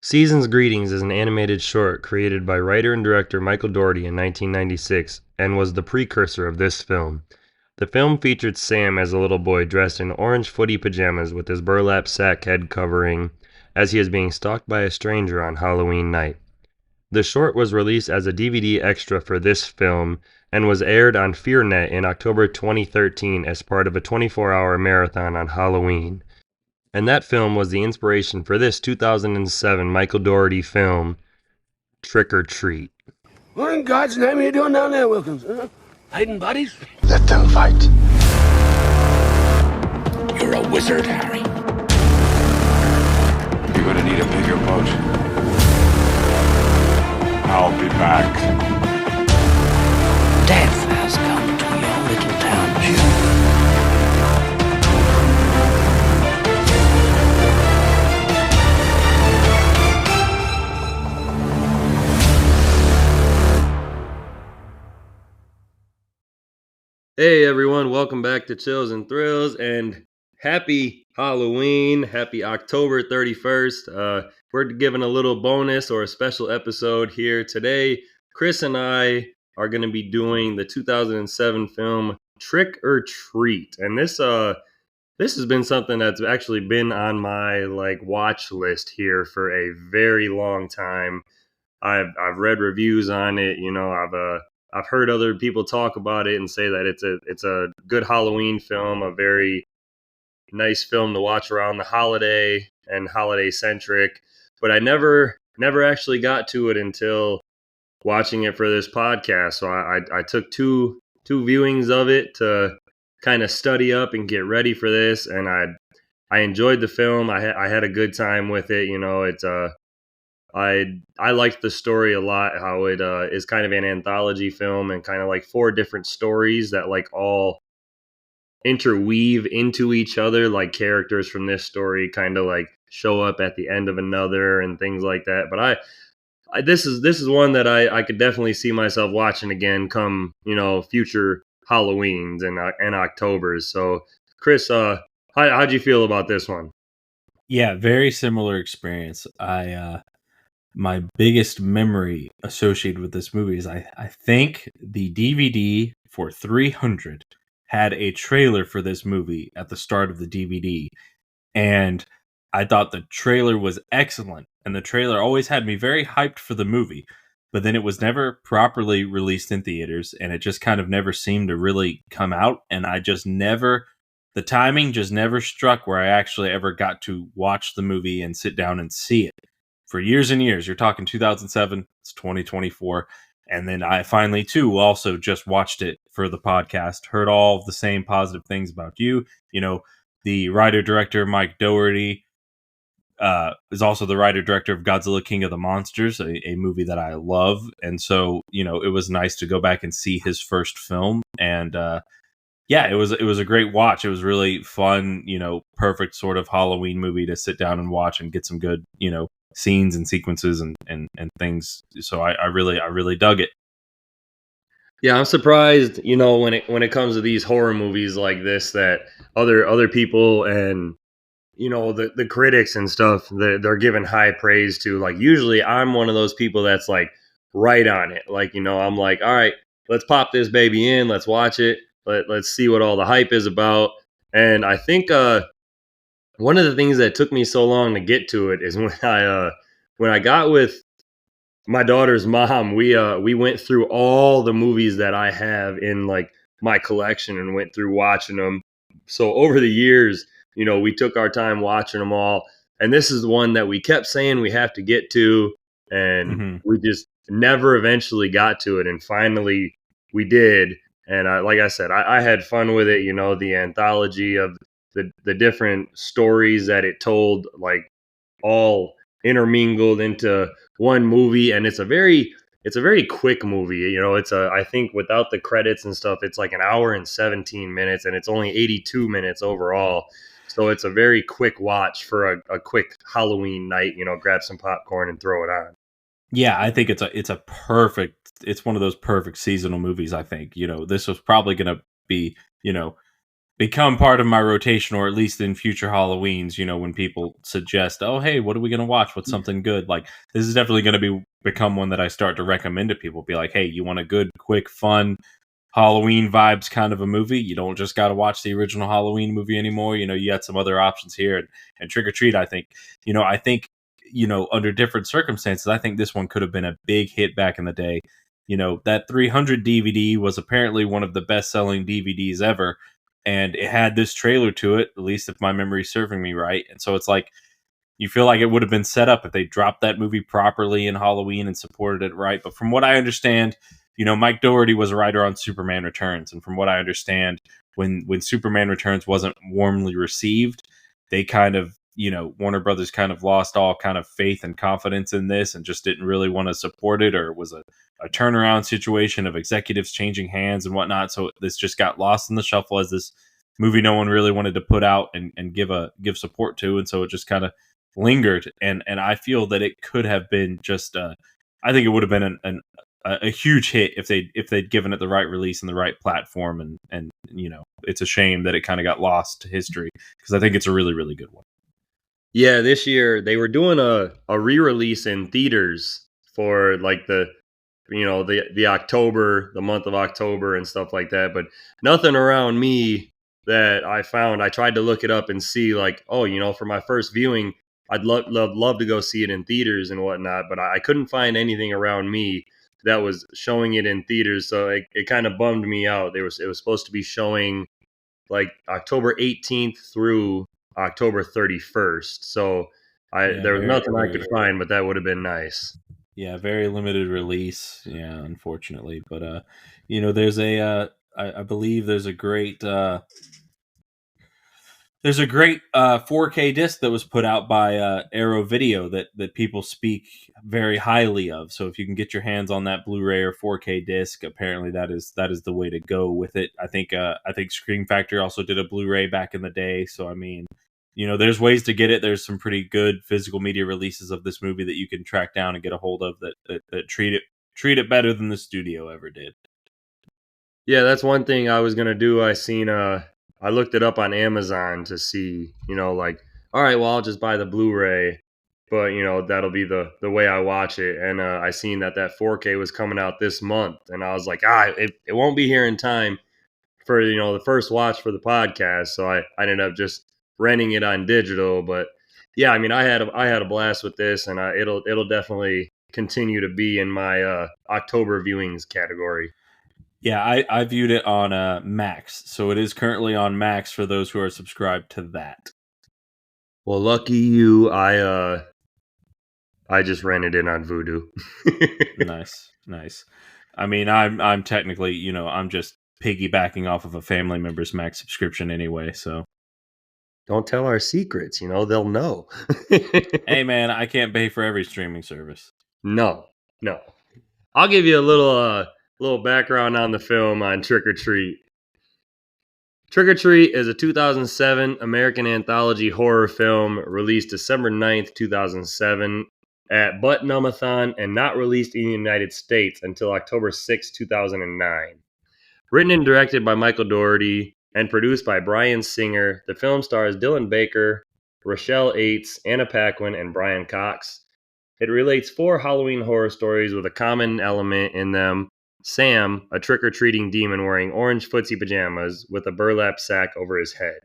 Season's Greetings is an animated short created by writer and director Michael Dougherty in 1996 and was the precursor of this film. The film featured Sam as a little boy dressed in orange footy pajamas with his burlap sack head covering as he is being stalked by a stranger on Halloween night. The short was released as a DVD extra for this film and was aired on FearNet in October 2013 as part of a 24-hour marathon on Halloween. And that film was the inspiration for this 2007 Michael Dougherty film, Trick or Treat. What in God's name are you doing down there, Wilkins? Huh? Hiding bodies? Let them fight. You're a wizard, Harry. You're gonna need a bigger boat. I'll be back. Death has come to your little town, Jim. Hey everyone, welcome back to Chills and Thrills, and happy Halloween, happy October 31st. We're giving a little bonus or a special episode here today. Chris and I are going to be doing the 2007 film Trick or Treat, and this has been something that's actually been on my watch list here for a very long time. I've read reviews on it, I've heard other people talk about it and say that it's a good Halloween film, a very nice film to watch around the holiday and holiday centric. But I never actually got to it until watching it for this podcast. So I took two viewings of it to kind of study up and get ready for this, and I enjoyed the film. I had a good time with it. It's I liked the story a lot, how it is kind of an anthology film and kind of like four different stories that all interweave into each other, like characters from this story kind of show up at the end of another and things like that. But this is one that I could definitely see myself watching again come, future Halloweens and Octobers. So Chris, how'd you feel about this one? Yeah, very similar experience. My biggest memory associated with this movie is I think the DVD for 300 had a trailer for this movie at the start of the DVD. And I thought the trailer was excellent. And the trailer always had me very hyped for the movie. But then it was never properly released in theaters. And it just kind of never seemed to really come out. And the timing just never struck where I actually ever got to watch the movie and sit down and see it. For years and years, you're talking 2007, it's 2024. And then I finally, too, also just watched it for the podcast, heard all of the same positive things about you. The writer-director, Mike Dougherty, is also the writer-director of Godzilla King of the Monsters, a movie that I love. And so, it was nice to go back and see his first film. And yeah, it was a great watch. It was really fun, perfect sort of Halloween movie to sit down and watch and get some good, scenes and sequences and things. So I really dug it. Yeah, I'm surprised, when it comes to these horror movies like this, that other people and the critics and stuff, they're giving high praise to. Usually I'm one of those people that's right on it. I'm like, all right, let's pop this baby in, let's watch it, let's see what all the hype is about. And I think one of the things that took me so long to get to it is when I got with my daughter's mom, we went through all the movies that I have in my collection and went through watching them. So over the years, we took our time watching them all, and this is the one that we kept saying we have to get to, and we just never eventually got to it, and finally we did. And like I said, I had fun with it. The anthology of the different stories that it told, all intermingled into one movie, and it's a very quick movie. I think without the credits and stuff, it's an hour and 17 minutes, and it's only 82 minutes overall. So it's a very quick watch for a quick Halloween night. Grab some popcorn and throw it on. Yeah, I think it's one of those perfect seasonal movies. I think this was probably going to be become part of my rotation, or at least in future Halloweens, when people suggest, oh, hey, what are we going to watch? What's something good? Like, this is definitely going to become one that I start to recommend to people. Be like, hey, you want a good, quick, fun Halloween vibes kind of a movie? You don't just got to watch the original Halloween movie anymore. You got some other options here. And Trick or Treat, I think, under different circumstances, I think this one could have been a big hit back in the day. That 300 DVD was apparently one of the best selling DVDs ever. And it had this trailer to it, at least if my memory's serving me right. And so it's like, you feel like it would have been set up if they dropped that movie properly in Halloween and supported it right. But from what I understand, Mike Dougherty was a writer on Superman Returns. And from what I understand, when Superman Returns wasn't warmly received, they kind of, Warner Brothers kind of lost all kind of faith and confidence in this and just didn't really want to support it, or it was a turnaround situation of executives changing hands and whatnot. So this just got lost in the shuffle as this movie no one really wanted to put out and give support to. And so it just kind of lingered. And I feel that it could have been just, I think it would have been a huge hit if they'd given it the right release and the right platform. And it's a shame that it kind of got lost to history, because I think it's a really, really good one. Yeah, this year they were doing a re-release in theaters for like the October, the month of October and stuff like that, but nothing around me that I found. I tried to look it up and see like, oh, for my first viewing, I'd love to go see it in theaters and whatnot, but I couldn't find anything around me that was showing it in theaters, so it kind of bummed me out. It was supposed to be showing like October 18th through October 31st. So there was nothing I could find, but that would have been nice. Yeah, very limited release. Yeah, unfortunately, but there's I believe there's a great 4K disc that was put out by Arrow Video that people speak very highly of. So if you can get your hands on that Blu-ray or 4K disc, apparently that is the way to go with it. I think Scream Factory also did a Blu-ray back in the day. So I mean, there's ways to get it. There's some pretty good physical media releases of this movie that you can track down and get a hold of that treat it better than the studio ever did. Yeah, that's one thing I was gonna do. I looked it up on Amazon to see, like, all right, well, I'll just buy the Blu-ray, but that'll be the way I watch it. And I seen that 4K was coming out this month, and I was like, it won't be here in time for the first watch for the podcast. So I ended up just renting it on digital. But yeah, I mean, I had a blast with this, and it'll definitely continue to be in my October viewings category. Yeah, I viewed it on Max, so it is currently on Max for those who are subscribed to that. Well, lucky you, I just rented it on Vudu. Nice. I mean, I'm technically, I'm just piggybacking off of a family member's Max subscription anyway, so. Don't tell our secrets, they'll know. Hey man, I can't pay for every streaming service. No. I'll give you a little background on the film on Trick or Treat. Trick or Treat is a 2007 American anthology horror film released December 9th, 2007 at Butt-Numb-a-thon and not released in the United States until October 6, 2009. Written and directed by Michael Dougherty and produced by Bryan Singer, the film stars Dylan Baker, Rochelle Aites, Anna Paquin, and Brian Cox. It relates 4 Halloween horror stories with a common element in them. Sam, a trick-or-treating demon wearing orange footsie pajamas with a burlap sack over his head.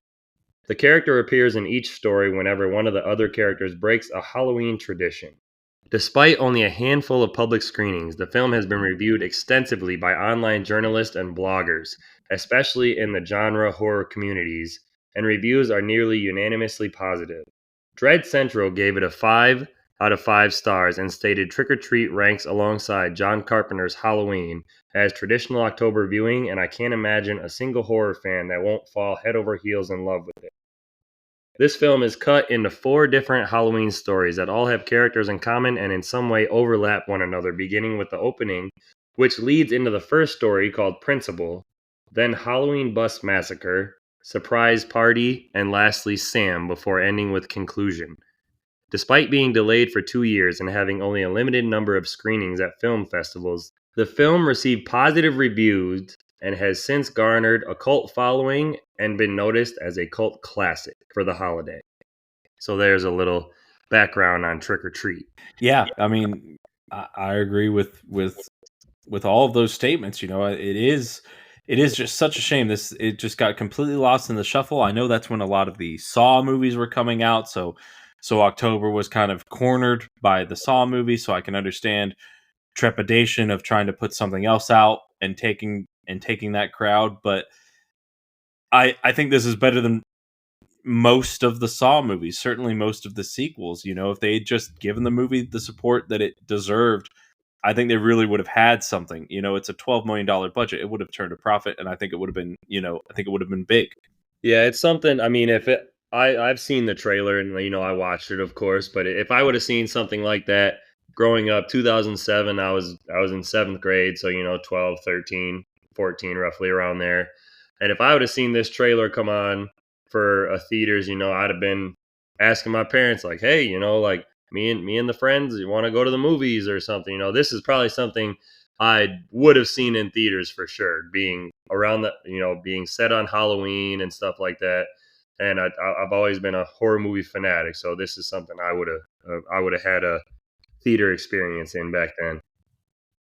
The character appears in each story whenever one of the other characters breaks a Halloween tradition. Despite only a handful of public screenings, the film has been reviewed extensively by online journalists and bloggers, especially in the genre horror communities, and reviews are nearly unanimously positive. Dread Central gave it a 5 out of 5 stars and stated Trick or Treat ranks alongside John Carpenter's Halloween as traditional October viewing, and I can't imagine a single horror fan that won't fall head over heels in love with it. This film is cut into 4 different Halloween stories that all have characters in common and in some way overlap one another, beginning with the opening, which leads into the first story called Principal, then Halloween Bus Massacre, Surprise Party, and lastly Sam, before ending with Conclusion. Despite being delayed for 2 years and having only a limited number of screenings at film festivals, the film received positive reviews and has since garnered a cult following and been noticed as a cult classic for the holiday. So there's a little background on Trick or Treat. Yeah, I mean, I agree with all of those statements. It is just such a shame. It just got completely lost in the shuffle. I know that's when a lot of the Saw movies were coming out, so October was kind of cornered by the Saw movie. So I can understand trepidation of trying to put something else out and taking that crowd. But I think this is better than most of the Saw movies, certainly most of the sequels. If they had just given the movie the support that it deserved, I think they really would have had something. It's a $12 million budget. It would have turned a profit, and I think it would have been, I think it would have been big. Yeah, it's something. I mean, I've seen the trailer and I watched it, of course. But if I would have seen something like that growing up, 2007, I was in 7th grade, so 12, 13, 14, roughly around there. And if I would have seen this trailer come on for a theaters, I'd have been asking my parents like, hey, like me and the friends, you want to go to the movies or something? This is probably something I would have seen in theaters for sure, being around being set on Halloween and stuff like that. And I've always been a horror movie fanatic, so this is something I would have had a theater experience in back then.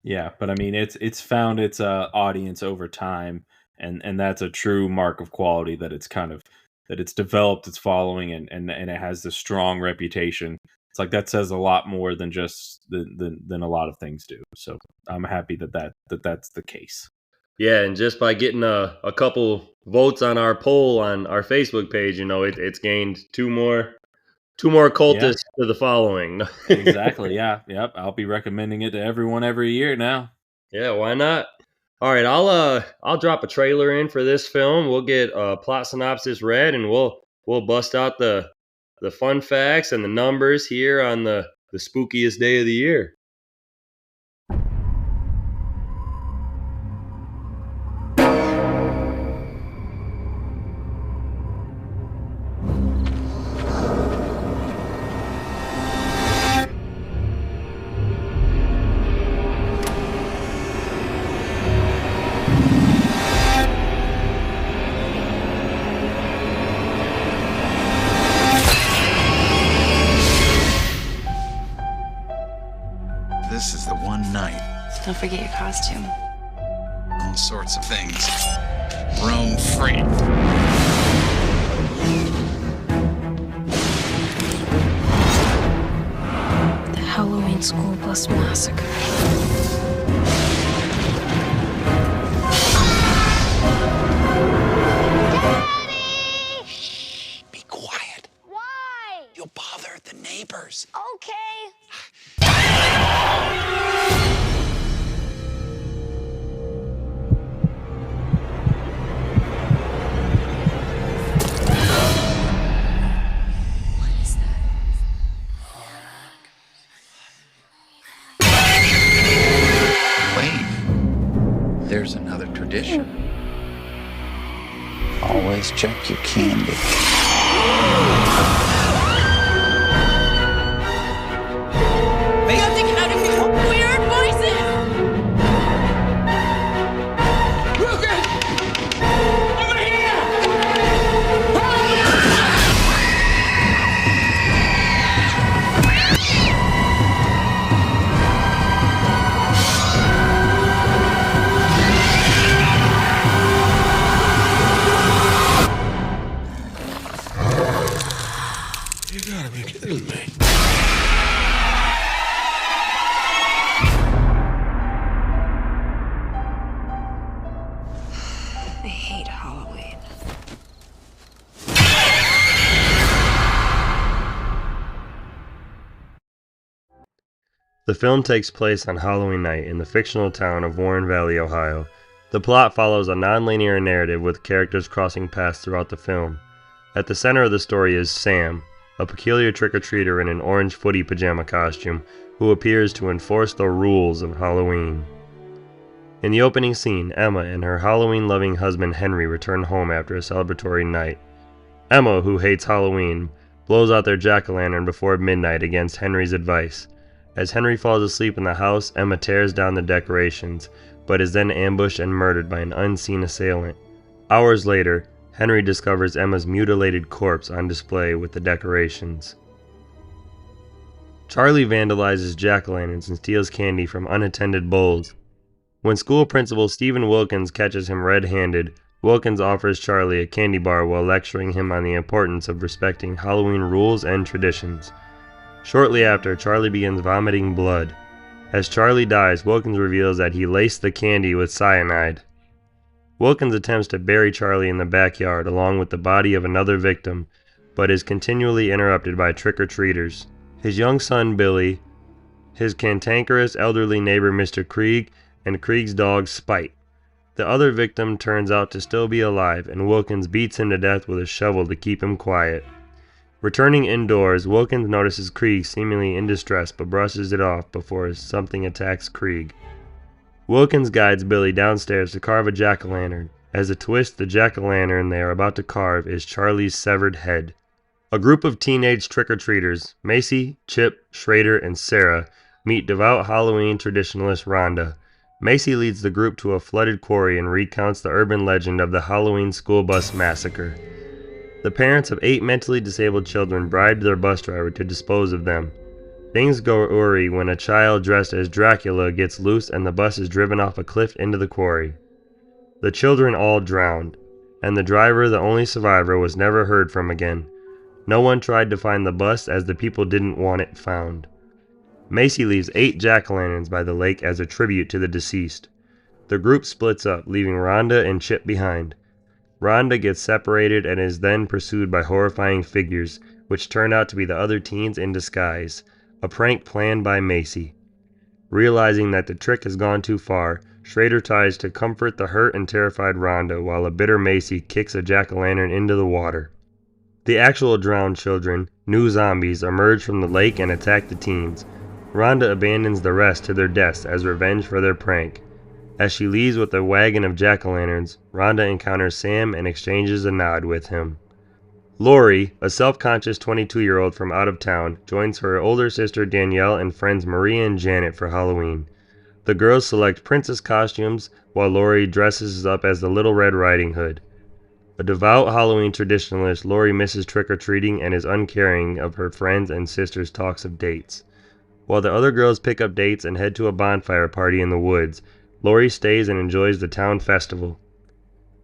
Yeah, but I mean, it's found its audience over time, and that's a true mark of quality, that it's developed its following, and it has this strong reputation. It's like that says a lot more than just than a lot of things do. So I'm happy that's the case. Yeah, and just by getting a couple votes on our poll on our Facebook page, it's gained two more cultists to the following. Exactly. Yeah. Yep. I'll be recommending it to everyone every year now. Yeah, why not? All right, I'll drop a trailer in for this film. We'll get a plot synopsis read, and we'll bust out the fun facts and the numbers here on the spookiest day of the year. This is the one night. Don't forget your costume. All sorts of things roam free. The Halloween School Bus Massacre. Be quiet. Why? You'll bother the neighbors. Okay. Wait. There's another tradition. Always check your candy. Something out of your weird voices! Lucas! Over here! You gotta be kidding me. I hate Halloween. The film takes place on Halloween night in the fictional town of Warren Valley, Ohio. The plot follows a non-linear narrative with characters crossing paths throughout the film. At the center of the story is Sam, a peculiar trick-or-treater in an orange footy pajama costume who appears to enforce the rules of Halloween. In the opening scene, Emma and her Halloween-loving husband Henry return home after a celebratory night. Emma, who hates Halloween, blows out their jack-o'-lantern before midnight against Henry's advice. As Henry falls asleep in the house, Emma tears down the decorations, but is then ambushed and murdered by an unseen assailant. Hours later, Henry discovers Emma's mutilated corpse on display with the decorations. Charlie vandalizes jack-o'-lanterns and steals candy from unattended bowls. When school principal Stephen Wilkins catches him red-handed, Wilkins offers Charlie a candy bar while lecturing him on the importance of respecting Halloween rules and traditions. Shortly after, Charlie begins vomiting blood. As Charlie dies, Wilkins reveals that he laced the candy with cyanide. Wilkins attempts to bury Charlie in the backyard along with the body of another victim, but is continually interrupted by trick-or-treaters. His young son Billy, his cantankerous elderly neighbor Mr. Krieg, and Krieg's dog Spite. The other victim turns out to still be alive, and Wilkins beats him to death with a shovel to keep him quiet. Returning indoors, Wilkins notices Krieg seemingly in distress but brushes it off before something attacks Krieg. Wilkins guides Billy downstairs to carve a jack-o'-lantern. As a twist, the jack-o'-lantern they are about to carve is Charlie's severed head. A group of teenage trick-or-treaters, Macy, Chip, Schrader, and Sarah, meet devout Halloween traditionalist Rhonda. Macy leads the group to a flooded quarry and recounts the urban legend of the Halloween school bus massacre. The parents of 8 mentally disabled children bribed their bus driver to dispose of them. Things go awry when a child dressed as Dracula gets loose and the bus is driven off a cliff into the quarry. The children all drowned, and the driver, the only survivor, was never heard from again. No one tried to find the bus as the people didn't want it found. Macy leaves 8 jack-o'-lanterns by the lake as a tribute to the deceased. The group splits up, leaving Rhonda and Chip behind. Rhonda gets separated and is then pursued by horrifying figures, which turn out to be the other teens in disguise, a prank planned by Macy. Realizing that the trick has gone too far, Schrader tries to comfort the hurt and terrified Rhonda while a bitter Macy kicks a jack-o'-lantern into the water. The actual drowned children, new zombies, emerge from the lake and attack the teens. Rhonda abandons the rest to their deaths as revenge for their prank. As she leaves with a wagon of jack-o'-lanterns, Rhonda encounters Sam and exchanges a nod with him. Lori, a self-conscious 22-year-old from out of town, joins her older sister Danielle and friends Maria and Janet for Halloween. The girls select princess costumes, while Lori dresses up as the Little Red Riding Hood. A devout Halloween traditionalist, Lori misses trick-or-treating and is uncaring of her friends and sisters' talks of dates. While the other girls pick up dates and head to a bonfire party in the woods, Lori stays and enjoys the town festival.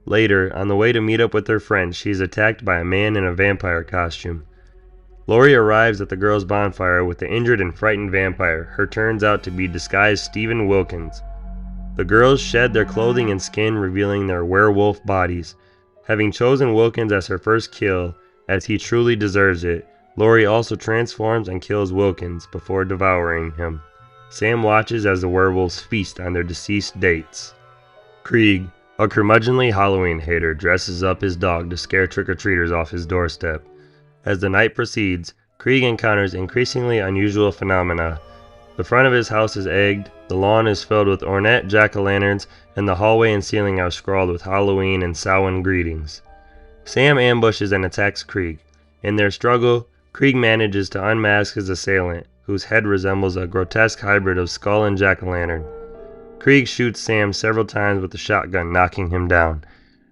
Later, on the way to meet up with her friends, she is attacked by a man in a vampire costume. Lori arrives at the girls' bonfire with the injured and frightened vampire, who turns out to be disguised Stephen Wilkins. The girls shed their clothing and skin, revealing their werewolf bodies. Having chosen Wilkins as her first kill, as he truly deserves it, Lori also transforms and kills Wilkins before devouring him. Sam watches as the werewolves feast on their deceased dates. Krieg, a curmudgeonly Halloween hater, dresses up his dog to scare trick-or-treaters off his doorstep. As the night proceeds, Krieg encounters increasingly unusual phenomena. The front of his house is egged, the lawn is filled with ornate jack-o'-lanterns, and the hallway and ceiling are scrawled with Halloween and Samhain greetings. Sam ambushes and attacks Krieg. In their struggle, Krieg manages to unmask his assailant, whose head resembles a grotesque hybrid of skull and jack-o'-lantern. Krieg shoots Sam several times with a shotgun, knocking him down.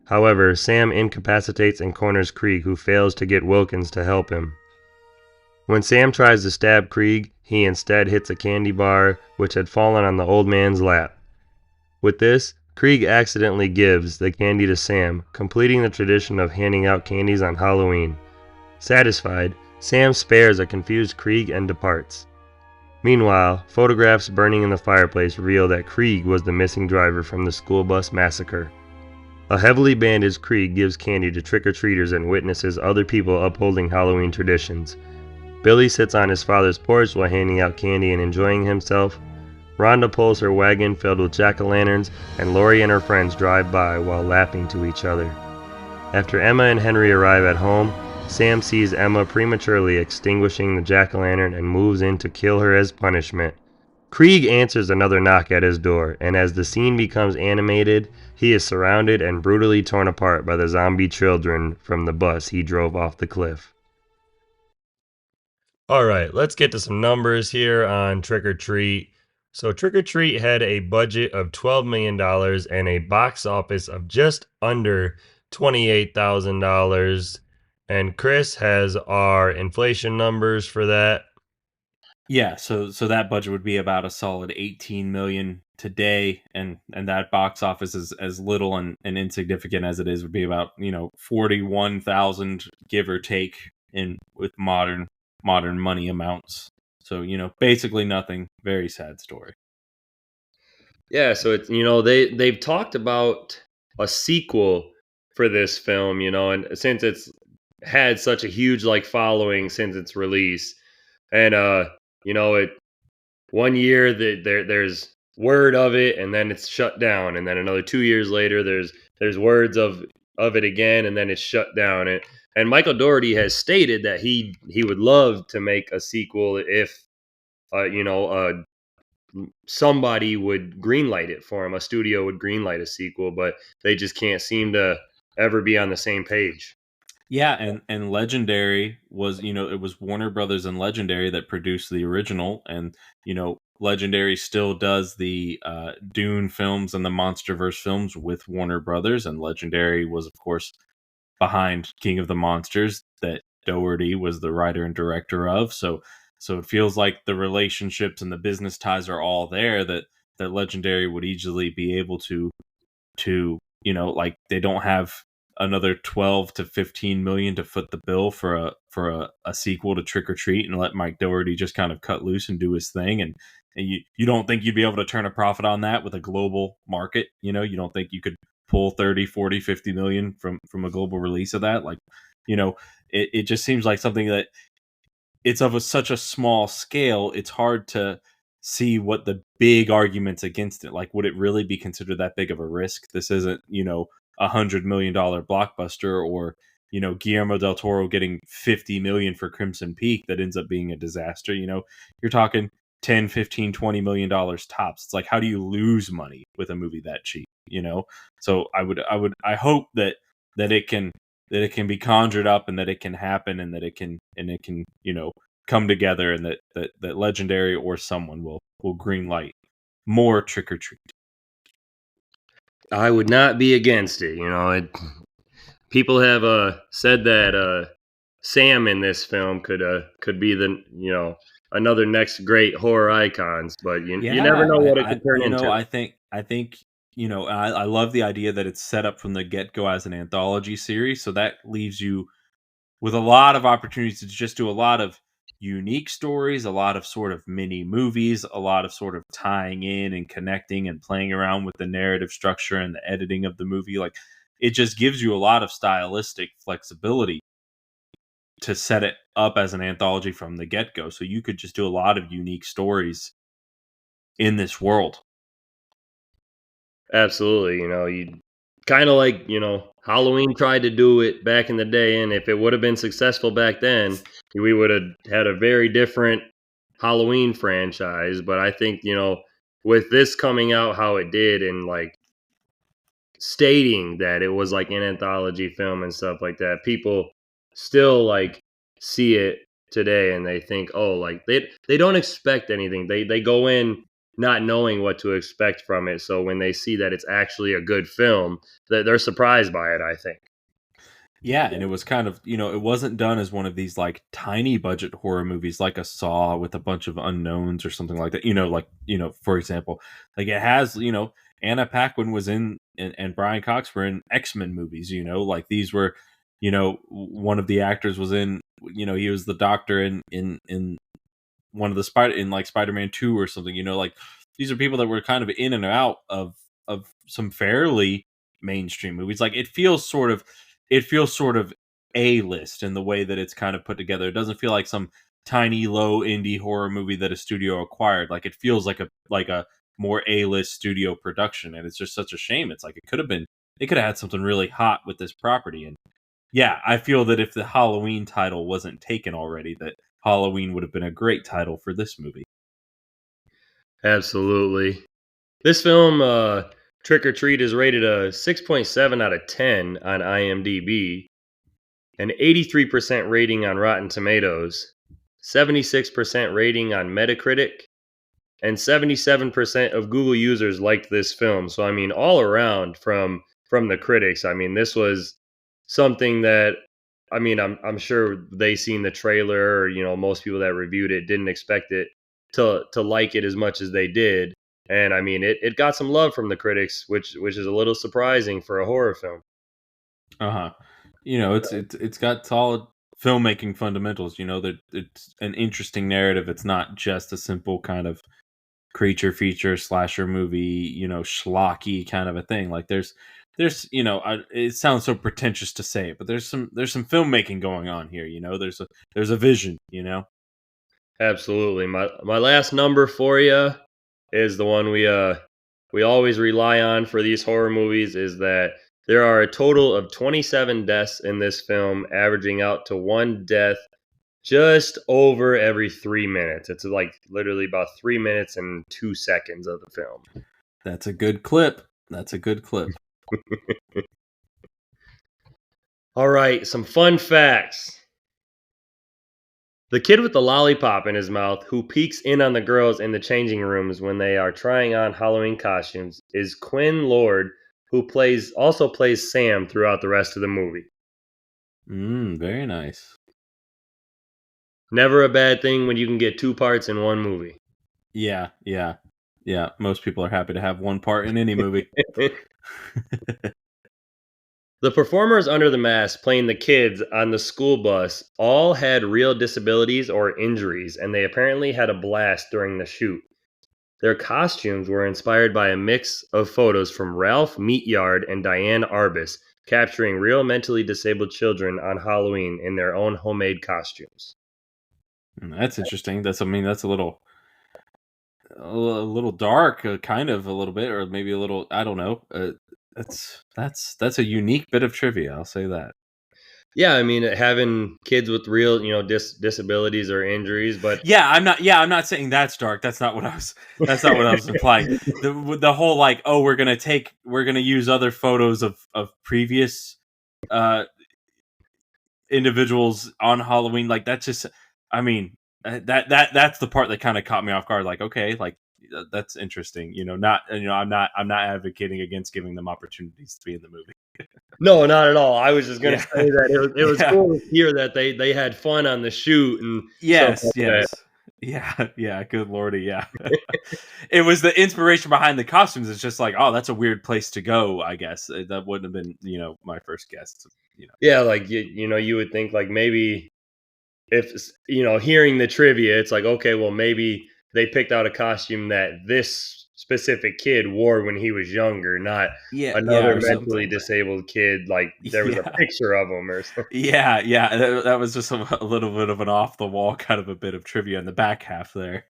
However, Sam incapacitates and corners Krieg, who fails to get Wilkins to help him. When Sam tries to stab Krieg, he instead hits a candy bar, which had fallen on the old man's lap. With this, Krieg accidentally gives the candy to Sam, completing the tradition of handing out candies on Halloween. Satisfied, Sam spares a confused Krieg and departs. Meanwhile, photographs burning in the fireplace reveal that Krieg was the missing driver from the school bus massacre. A heavily bandaged Krieg gives candy to trick-or-treaters and witnesses other people upholding Halloween traditions. Billy sits on his father's porch while handing out candy and enjoying himself. Rhonda pulls her wagon filled with jack-o'-lanterns, and Lori and her friends drive by while laughing to each other. After Emma and Henry arrive at home, Sam sees Emma prematurely extinguishing the jack-o'-lantern and moves in to kill her as punishment. Krieg answers another knock at his door, and as the scene becomes animated, he is surrounded and brutally torn apart by the zombie children from the bus he drove off the cliff. Alright, let's get to some numbers here on Trick or Treat. So Trick or Treat had a budget of $12 million and a box office of just under $28,000. And Chris has our inflation numbers for that. Yeah, so that budget would be about a solid 18 million today, and that box office is as little and insignificant as it is would be about 41,000 give or take in with modern money amounts. So basically nothing. Very sad story. Yeah, so it's they've talked about a sequel for this film, and since it's had such a huge like following since its release, and it one year that there's word of it, and then it's shut down, and then another 2 years later there's words of it again, and then it's shut down, and Michael Dougherty has stated that he would love to make a sequel if somebody would greenlight it for him. A studio would greenlight a sequel, but they just can't seem to ever be on the same page. Yeah, and Legendary was, it was Warner Brothers and Legendary that produced the original, and Legendary still does the Dune films and the MonsterVerse films with Warner Brothers, and Legendary was, of course, behind King of the Monsters that Dougherty was the writer and director of. So it feels like the relationships and the business ties are all there, that Legendary would easily be able to like they don't have another 12 to 15 million to foot the bill for a sequel to Trick or Treat, and let Mike Dougherty just kind of cut loose and do his thing. And you don't think you'd be able to turn a profit on that with a global market? You don't think you could pull 30, 40, 50 million from a global release of that? Like, it just seems like something that it's of such a small scale, it's hard to see what the big arguments against it. Like, would it really be considered that big of a risk? This isn't, $100 million blockbuster, or Guillermo del Toro getting 50 million for Crimson Peak that ends up being a disaster. You're talking 10, 15, 20 million dollars tops. It's like, how do you lose money with a movie that cheap? So I hope that it can be conjured up, and that it can happen, and that it can come together, and that Legendary or someone will greenlight more Trick or Treat. I would not be against it. People have said that Sam in this film could be the another next great horror icons, but you never know what it could turn into. I think I love the idea that it's set up from the get-go as an anthology series, so that leaves you with a lot of opportunities to just do a lot of unique stories, a lot of sort of mini movies, a lot of sort of tying in and connecting and playing around with the narrative structure and the editing of the movie. Like, it just gives you a lot of stylistic flexibility to set it up as an anthology from the get-go. So you could just do a lot of unique stories in this world. Absolutely. You kind of like, Halloween tried to do it back in the day, and if it would have been successful back then, we would have had a very different Halloween franchise. But I think, with this coming out how it did, and like stating that it was like an anthology film and stuff like that, people still like see it today, and they think, oh, like they don't expect anything. They go in not knowing what to expect from it. So when they see that it's actually a good film, they're surprised by it, I think. Yeah, and it was kind of, it wasn't done as one of these like tiny budget horror movies like a Saw with a bunch of unknowns or something like that. For example, like it has, Anna Paquin was in, and Brian Cox were in X-Men movies, like these were, one of the actors was in, he was the doctor in one of the Spider-Man 2 or something, like these are people that were kind of in and out of some fairly mainstream movies. Like it feels sort of A-list in the way that it's kind of put together. It doesn't feel like some tiny low indie horror movie that a studio acquired. Like it feels like a more A-list studio production, and it's just such a shame. It's like they could have had something really hot with this property. And yeah, I feel that if the Halloween title wasn't taken already, that Halloween would have been a great title for this movie. Absolutely. This film, Trick or Treat, is rated a 6.7 out of 10 on IMDb, an 83% rating on Rotten Tomatoes, 76% rating on Metacritic, and 77% of Google users liked this film. So I mean, all around from the critics, I mean, this was something that, I mean, I'm sure they seen the trailer, or most people that reviewed it didn't expect it to like it as much as they did. And I mean, it got some love from the critics, which is a little surprising for a horror film. Uh-huh. It's got solid filmmaking fundamentals, that it's an interesting narrative. It's not just a simple kind of creature feature slasher movie, schlocky kind of a thing. Like there's it sounds so pretentious to say it, but there's some filmmaking going on here. There's a vision. Absolutely. My last number for you is the one we always rely on for these horror movies, is that there are a total of 27 deaths in this film, averaging out to one death just over every 3 minutes. It's like literally about 3 minutes and 2 seconds of the film. That's a good clip. All right, some fun facts. The kid with the lollipop in his mouth who peeks in on the girls in the changing rooms when they are trying on Halloween costumes is Quinn Lord, who also plays Sam throughout the rest of the movie. Very nice. Never a bad thing when you can get two parts in one movie. Yeah. Most people are happy to have one part in any movie. The performers under the mask playing the kids on the school bus all had real disabilities or injuries, and they apparently had a blast during the shoot. Their costumes were inspired by a mix of photos from Ralph Meatyard and Diane Arbus, capturing real mentally disabled children on Halloween in their own homemade costumes. That's interesting. That's a little dark, kind of a little bit, or maybe a little. I don't know. That's a unique bit of trivia. I'll say that. Yeah, I mean, having kids with real, disabilities or injuries, but I'm not saying that's dark. That's not what I was. That's not what I was implying. The whole like, oh, we're gonna use other photos of previous individuals on Halloween. Like that's just, I mean, that's the part that kind of caught me off guard. Like, okay, like that's interesting. I'm not advocating against giving them opportunities to be in the movie. no, not at all. I was just going to say that it was cool to hear that they had fun on the shoot and yes. That. Yeah, good lordy, yeah. It was the inspiration behind the costumes. It's just like, oh, that's a weird place to go, I guess. That wouldn't have been, my first guess. Yeah, like you would think like maybe if hearing the trivia, it's like, okay, well maybe they picked out a costume that this specific kid wore when he was younger, not another mentally disabled kid. Like there was a picture of him or something. Yeah, that was just a little bit of an off the wall kind of a bit of trivia in the back half there.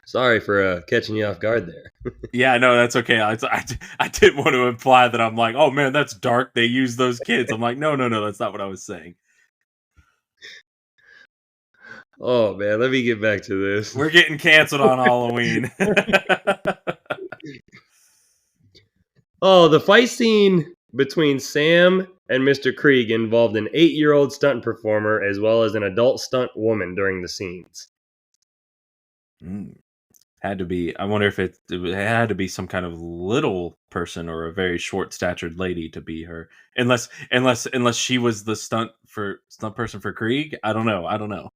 Sorry for catching you off guard there. Yeah, no, that's okay. I didn't want to imply that I'm like, oh man, that's dark. They use those kids. I'm like, no, that's not what I was saying. Oh man, let me get back to this. We're getting canceled on Halloween. Oh, the fight scene between Sam and Mr. Krieg involved an 8-year-old stunt performer as well as an adult stunt woman during the scenes. Had to be. I wonder if it had to be some kind of little person or a very short-statured lady to be her. Unless she was the stunt person for Krieg. I don't know.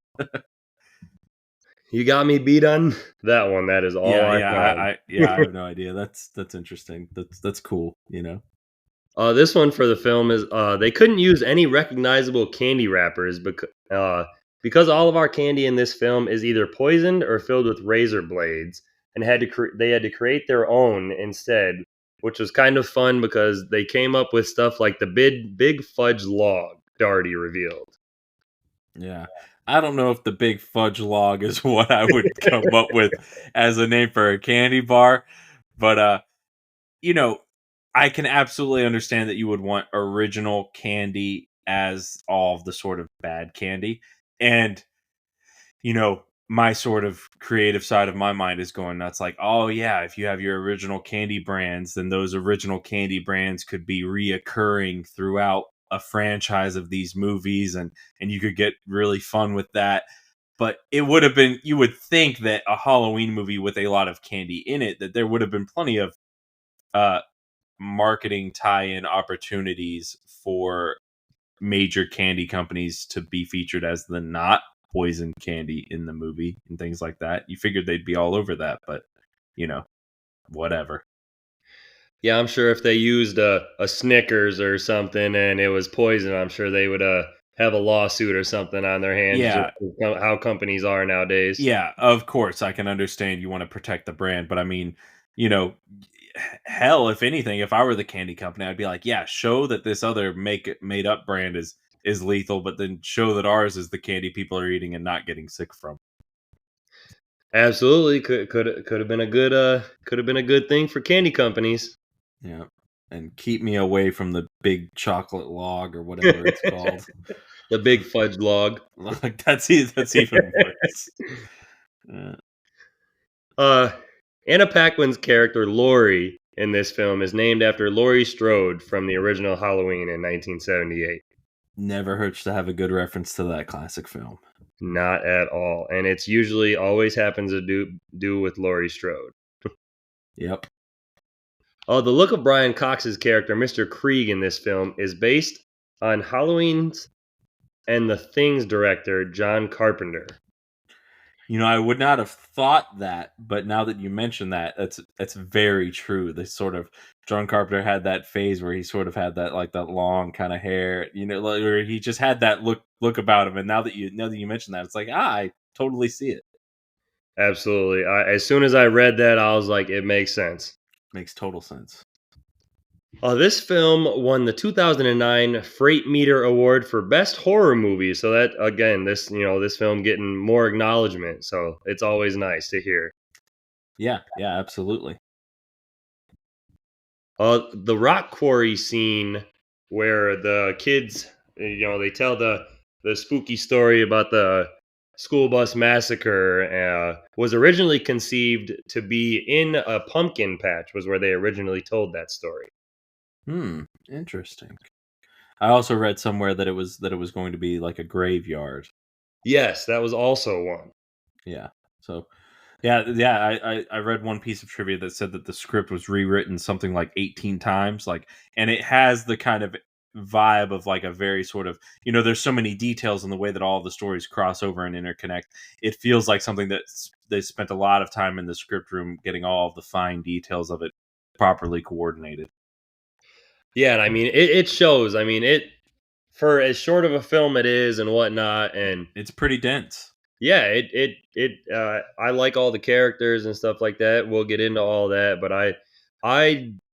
You got me beat on that one. That is all. I have no idea. That's interesting. That's cool. This one for the film is they couldn't use any recognizable candy wrappers because all of our candy in this film is either poisoned or filled with razor blades, and they had to create their own instead, which was kind of fun because they came up with stuff like the big fudge log Darty revealed. Yeah. I don't know if the big fudge log is what I would come up with as a name for a candy bar, but I can absolutely understand that you would want original candy as all of the sort of bad candy. And my sort of creative side of my mind is going nuts like, oh yeah, if you have your original candy brands, then those original candy brands could be reoccurring throughout a franchise of these movies, and you could get really fun with that. But it would have been, you would think that a Halloween movie with a lot of candy in it, that there would have been plenty of marketing tie-in opportunities for major candy companies to be featured as the not poison candy in the movie and things like that. You figured they'd be all over that, but whatever. Yeah, I'm sure if they used a Snickers or something and it was poison, I'm sure they would have a lawsuit or something on their hands. Yeah. Just how companies are nowadays. Yeah, of course, I can understand you want to protect the brand, but I mean, hell, if anything, if I were the candy company, I'd be like, yeah, show that this other made up brand is lethal, but then show that ours is the candy people are eating and not getting sick from. Absolutely, could have been a good thing for candy companies. Yeah, and keep me away from the big chocolate log or whatever it's called. The big fudge log. Like that's even worse. Anna Paquin's character Laurie in this film is named after Laurie Strode from the original Halloween in 1978. Never hurts to have a good reference to that classic film. Not at all, and it's usually always happens to do with Laurie Strode. Yep. Oh, the look of Brian Cox's character, Mr. Krieg, in this film is based on Halloween's and The Things director John Carpenter. I would not have thought that, but now that you mention that, that's very true. This sort of John Carpenter had that phase where he sort of had that that long kind of hair, where he just had that look about him. And now that you mention that, it's like I totally see it. Absolutely. As soon as I read that, I was like, it makes sense. Makes total sense. This film won the 2009 Freight Meter Award for Best Horror Movie. So that, again, this film getting more acknowledgement. So it's always nice to hear. Yeah, absolutely. The rock quarry scene where the kids, they tell the spooky story about the school bus massacre was originally conceived to be in a pumpkin patch, was where they originally told that story. Interesting. I also read somewhere that it was going to be like a graveyard. Yes, that was also one. Yeah. So, I read one piece of trivia that said that the script was rewritten something like 18 times, and it has the kind of vibe of like a very sort of, there's so many details in the way that all the stories cross over and interconnect. It feels like something that they spent a lot of time in the script room getting all of the fine details of it properly coordinated. Yeah, and I mean, it shows. I mean, for as short of a film it is and whatnot, and it's pretty dense. Yeah, I like all the characters and stuff like that. We'll get into all that, but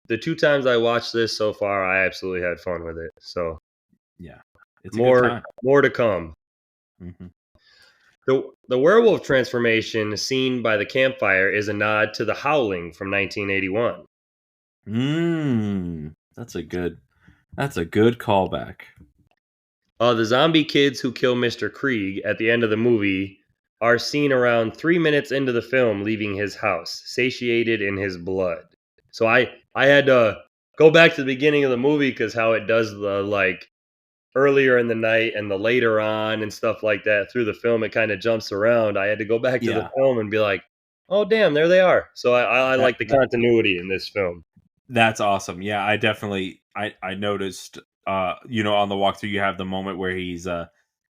the 2 times I watched this so far, I absolutely had fun with it. So yeah, it's more a good time. More to come. Mm-hmm. The werewolf transformation seen by the campfire is a nod to The Howling from 1981. That's a good callback. The zombie kids who kill Mr. Krieg at the end of the movie are seen around 3 minutes into the film leaving his house, satiated in his blood. So I had to go back to the beginning of the movie because how it does the earlier in the night and the later on and stuff like that through the film, it kind of jumps around. I had to go back to the film and be like, oh damn, there they are. So I like the continuity in this film. That's awesome. Yeah, I definitely I noticed on the walkthrough you have the moment where he's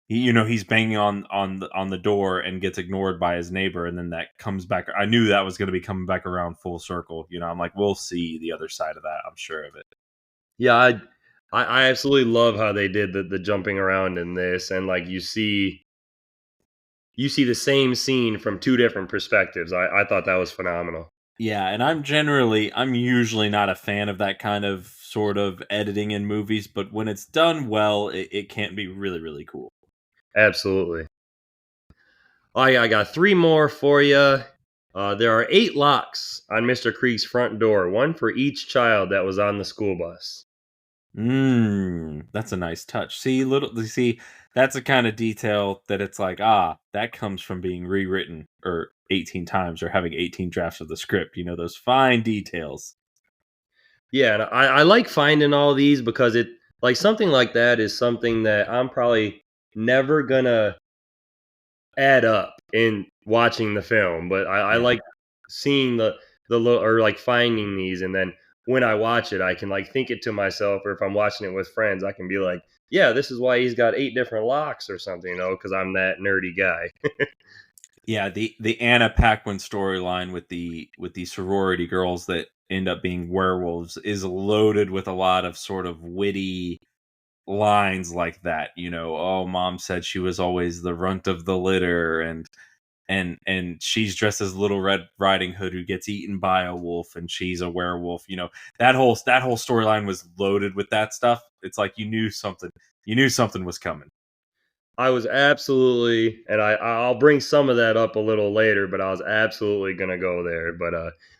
he's banging on the door and gets ignored by his neighbor, and then that comes back. I knew that was going to be coming back around full circle. I'm like, we'll see the other side of that. I'm sure of it. Yeah, I absolutely love how they did the jumping around in this, and you see the same scene from 2 different perspectives. I thought that was phenomenal. Yeah, and I'm usually not a fan of that kind of sort of editing in movies, but when it's done well, it can be really, really cool. Absolutely. I got 3 more for you. There are 8 locks on Mr. Krieg's front door, 1 for each child that was on the school bus. That's a nice touch. See, that's a kind of detail that it's like, that comes from being rewritten or 18 times or having 18 drafts of the script, those fine details. Yeah, and I like finding all these because it something like that is something that I'm probably never gonna add up in watching the film, but I like seeing the or finding these, and then when I watch it, I can like think it to myself, or if I'm watching it with friends, I can be like, yeah, this is why he's got 8 different locks or something, because I'm that nerdy guy. Yeah, the Anna Paquin storyline with the sorority girls that end up being werewolves is loaded with a lot of sort of witty lines like that. Oh, mom said she was always the runt of the litter, and she's dressed as Little Red Riding Hood who gets eaten by a wolf, and she's a werewolf. That whole storyline was loaded with that stuff. It's like you knew something was coming. I was absolutely, and I'll bring some of that up a little later, but I was absolutely gonna go there. But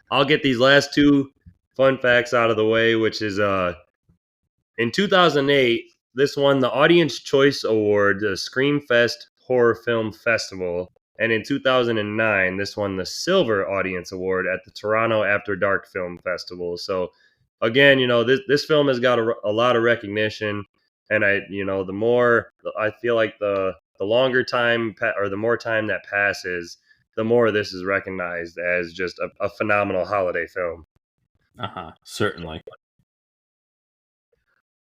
I'll get these last 2 fun facts out of the way, which is in 2008, this won the Audience Choice Award, the Screamfest Horror Film Festival. And in 2009, this won the Silver Audience Award at the Toronto After Dark Film Festival. So, again, this film has got a lot of recognition. And the more I feel like the longer time or the more time that passes, the more this is recognized as just a phenomenal holiday film. Certainly.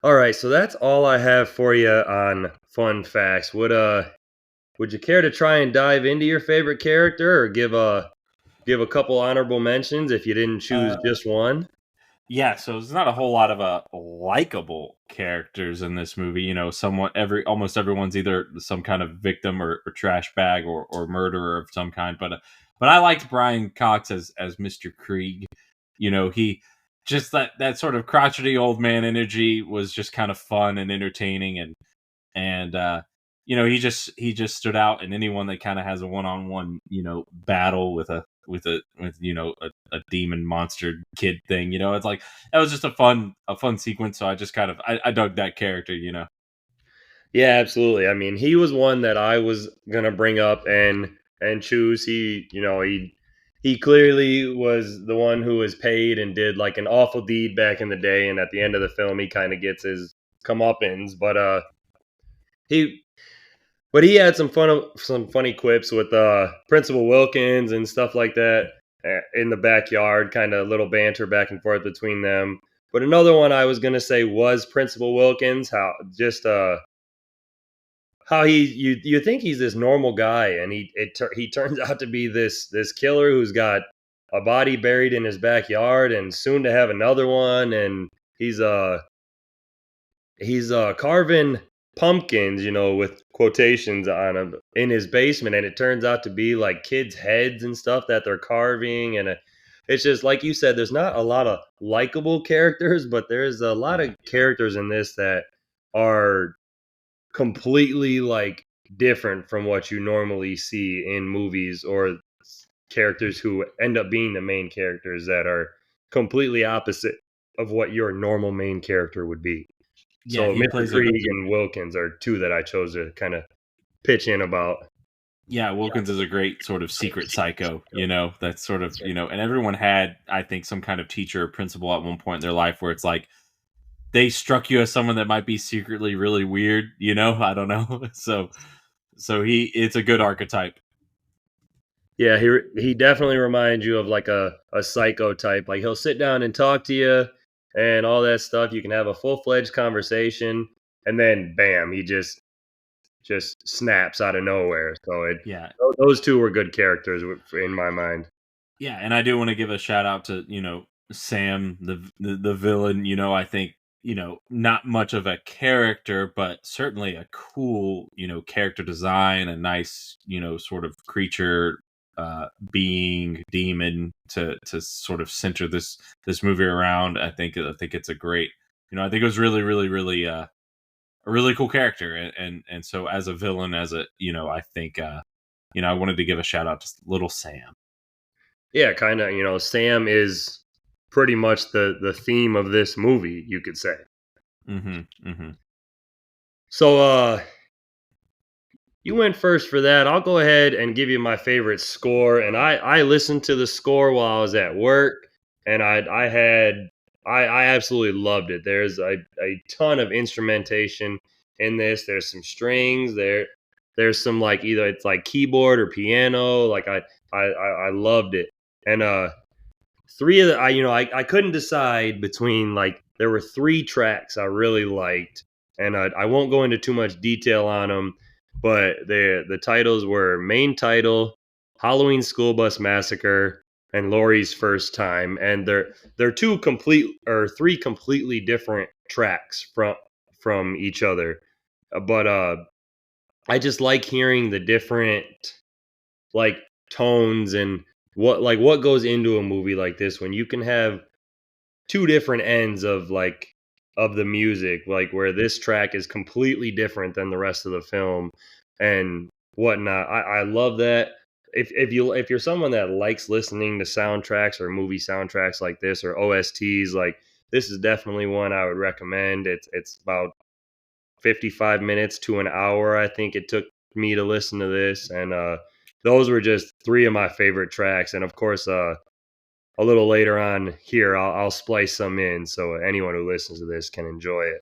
All right, so that's all I have for you on fun facts. Would you care to try and dive into your favorite character, or give a couple honorable mentions if you didn't choose just one? Yeah, so there's not a whole lot of likable characters in this movie. Almost everyone's either some kind of victim or trash bag or murderer of some kind. But I liked Brian Cox as Mr. Krieg. He just that sort of crotchety old man energy was just kind of fun and entertaining, and he just stood out. And anyone that kind of has a one-on-one battle with a demon monster kid thing, it's like that was just a fun sequence. So I just kind of I dug that character. Yeah, absolutely. I mean, he was one that I was gonna bring up and choose. He clearly was the one who was paid and did like an awful deed back in the day, and at the end of the film, he kind of gets his comeuppance. He But he had some funny quips with Principal Wilkins and stuff like that in the backyard, kind of little banter back and forth between them. But another one I was gonna say was Principal Wilkins. How you think he's this normal guy, and he turns out to be this killer who's got a body buried in his backyard and soon to have another one, and he's carving pumpkins, with quotations on them in his basement, and it turns out to be like kids' heads and stuff that they're carving, and it's just like you said. There's not a lot of likable characters, but there's a lot of characters in this that are completely like different from what you normally see in movies, or characters who end up being the main characters that are completely opposite of what your normal main character would be. Yeah, So he Mr. plays a Krieg and Wilkins are 2 that I chose to kind of pitch in about. Yeah, Wilkins is a great sort of secret psycho, that's sort of, and everyone had, I think, some kind of teacher or principal at one point in their life where it's like they struck you as someone that might be secretly really weird, I don't know. So it's a good archetype. Yeah, he definitely reminds you of like a psycho type. Like he'll sit down and talk to you and all that stuff. You can have a full-fledged conversation, and then bam, he just snaps out of nowhere. So Yeah. those 2 were good characters in my mind. Yeah, and I do want to give a shout out to, Sam, the villain. I think, not much of a character, but certainly a cool, character design, a nice, sort of creature, being demon to sort of center this movie around. I think it's a great, I think it was really, really, really a really cool character, and so as a villain, I think I wanted to give a shout out to little Sam. Yeah, kind of. Sam is pretty much the theme of this movie, you could say. Mm-hmm. So, you went first for that. I'll go ahead and give you my favorite score. And I listened to the score while I was at work, and I absolutely loved it. There's a ton of instrumentation in this. There's some strings there. There's some like either it's like keyboard or piano. Like I loved it. And three of the I couldn't decide between, like, there were three tracks I really liked, and I won't go into too much detail on them, but the titles were Main Title, Halloween School Bus Massacre, and Laurie's First Time, and they're three completely different tracks from each other. But I just like hearing the different, like, tones and what goes into a movie like this when you can have two different ends of, like, of the music, like where this track is completely different than the rest of the film and whatnot. I love that. If you're someone that likes listening to soundtracks or movie soundtracks like this or OSTs, like, this is definitely one I would recommend. It's about 55 minutes to an hour, I think it took me to listen to this, and those were just three of my favorite tracks. And of course, a little later on here, I'll splice some in so anyone who listens to this can enjoy it.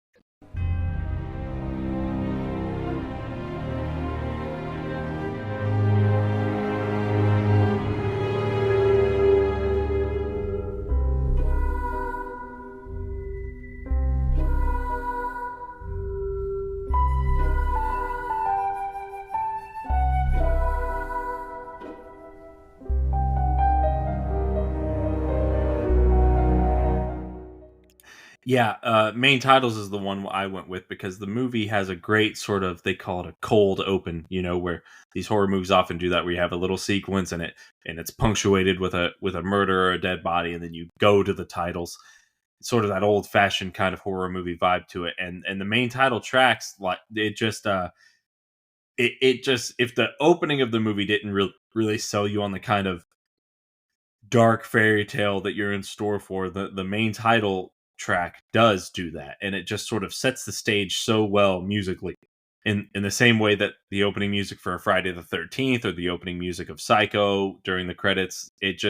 Yeah, Main Titles is the one I went with because the movie has a great sort of, they call it a cold open, where these horror movies often do that, where you have a little sequence and it's punctuated with a murder or a dead body, and then you go to the titles. It's sort of that old fashioned kind of horror movie vibe to it, and the Main Title tracks, like, it just it just, if the opening of the movie didn't really sell you on the kind of dark fairy tale that you're in store for, the Main Title track does do that, and it just sort of sets the stage so well musically, in the same way that the opening music for a Friday the 13th or the opening music of Psycho during the credits, it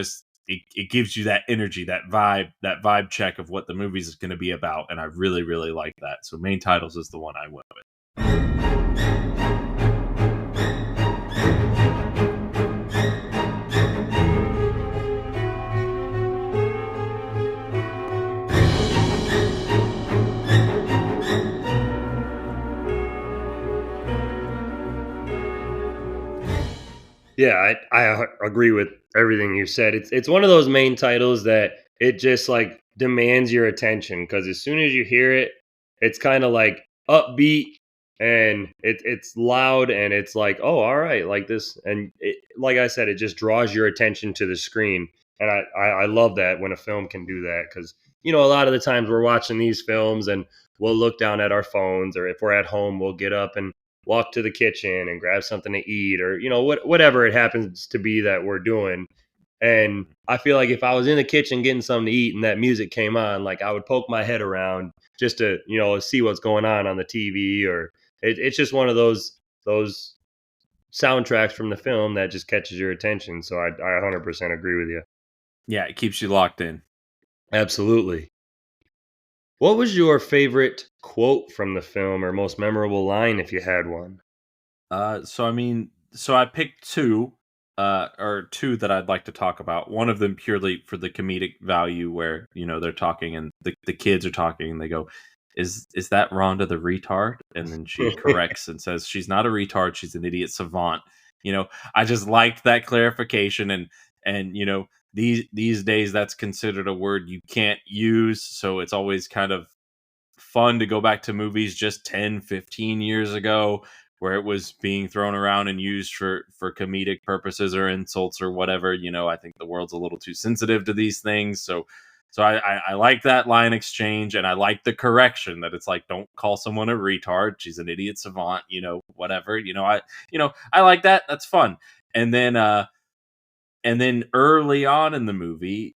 gives you that energy, that vibe check of what the movie is going to be about, and I really, really like that. So Main Titles is the one I went with. Yeah, I agree with everything you said. It's one of those main titles that it just, like, demands your attention because as soon as you hear it, it's kind of like upbeat and it's loud and it's like, oh, all right, like this, and like I said, it just draws your attention to the screen, and I love that when a film can do that because a lot of the times we're watching these films and we'll look down at our phones, or if we're at home, we'll get up and walk to the kitchen and grab something to eat, or whatever it happens to be that we're doing. And I feel like if I was in the kitchen getting something to eat and that music came on, like, I would poke my head around just to see what's going on the TV, or it's just one of those soundtracks from the film that just catches your attention. So I 100% agree with you. Yeah, it keeps you locked in. Absolutely. What was your favorite quote from the film, or most memorable line if you had one? So I picked two, or two that I'd like to talk about. One of them purely for the comedic value, where they're talking and the kids are talking, and they go, "Is that Rhonda the retard?" And then she corrects and says, "She's not a retard. She's an idiot savant." I just liked that clarification, and these days that's considered a word you can't use, so it's always kind of fun to go back to movies just 10-15 years ago where it was being thrown around and used for comedic purposes or insults or whatever. I think the world's a little too sensitive to these things, so I like that line exchange, and I like the correction that it's like, don't call someone a retard, she's an idiot savant, whatever. I like that. That's fun. And then early on in the movie,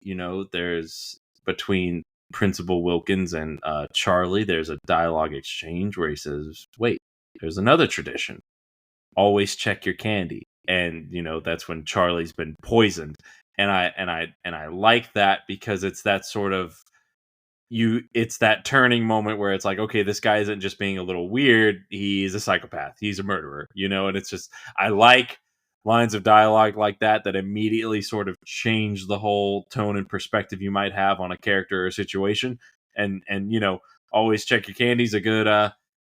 there's, between Principal Wilkins and Charlie, there's a dialogue exchange where he says, "Wait, there's another tradition. Always check your candy." And that's when Charlie's been poisoned. And I like that because it's that sort of, it's that turning moment where it's like, okay, this guy isn't just being a little weird, he's a psychopath, he's a murderer, and it's just, I like lines of dialogue like that immediately sort of change the whole tone and perspective you might have on a character or situation. And always check your candy's a good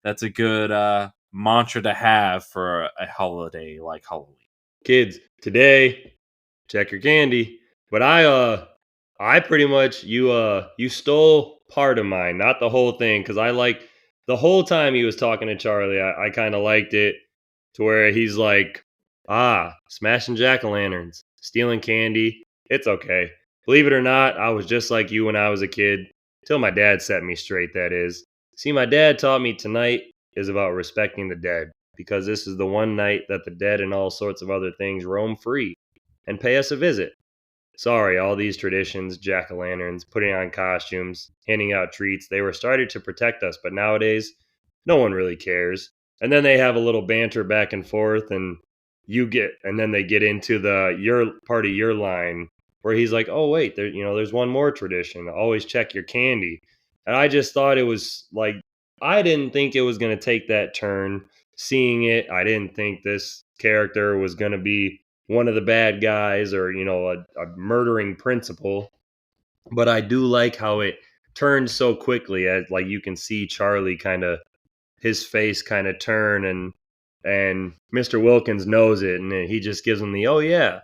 that's a good mantra to have for a holiday like Halloween. Kids, today, check your candy. But I pretty much you stole part of mine, not the whole thing, because I like the whole time he was talking to Charlie, I kind of liked it to where he's like, smashing jack-o'-lanterns, stealing candy. It's okay. Believe it or not, I was just like you when I was a kid, till my dad set me straight, that is. See, my dad taught me tonight is about respecting the dead, because this is the one night that the dead and all sorts of other things roam free and pay us a visit. Sorry, all these traditions, jack-o'-lanterns, putting on costumes, handing out treats, they were started to protect us, but nowadays, no one really cares. And then they have a little banter back and forth, and then they get into your part of your line where he's like, "Oh wait, there's one more tradition. Always check your candy." And I just thought it was like, I didn't think it was going to take that turn. Seeing it, I didn't think this character was going to be one of the bad guys, or a murdering principal. But I do like how it turned so quickly, as like you can see Charlie kind of, his face kind of turn, and Mr. Wilkins knows it, and he just gives him the "oh yeah,"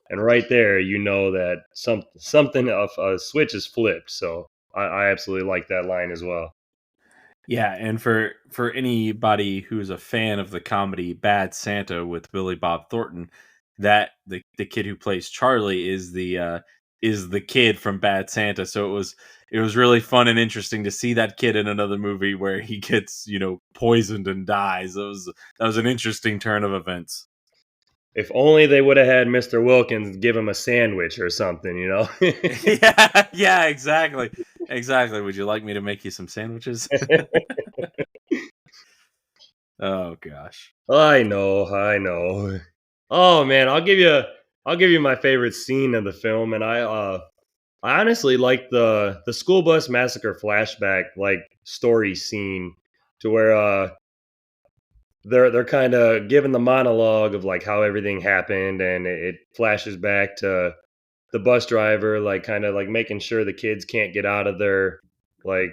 and right there that something of a switch is flipped. So I absolutely like that line as well. Yeah, and for anybody who's a fan of the comedy Bad Santa with Billy Bob Thornton, that the kid who plays Charlie is the kid from Bad Santa. So it was really fun and interesting to see that kid in another movie where he gets, poisoned and dies. That was an interesting turn of events. If only they would have had Mr. Wilkins give him a sandwich or something, Yeah, exactly. Exactly. Would you like me to make you some sandwiches? Oh gosh. I know. Oh man, I'll give you my favorite scene of the film, and I honestly like the school bus massacre flashback like story scene, to where they're kind of given the monologue of like how everything happened, and it flashes back to the bus driver like kind of like making sure the kids can't get out of like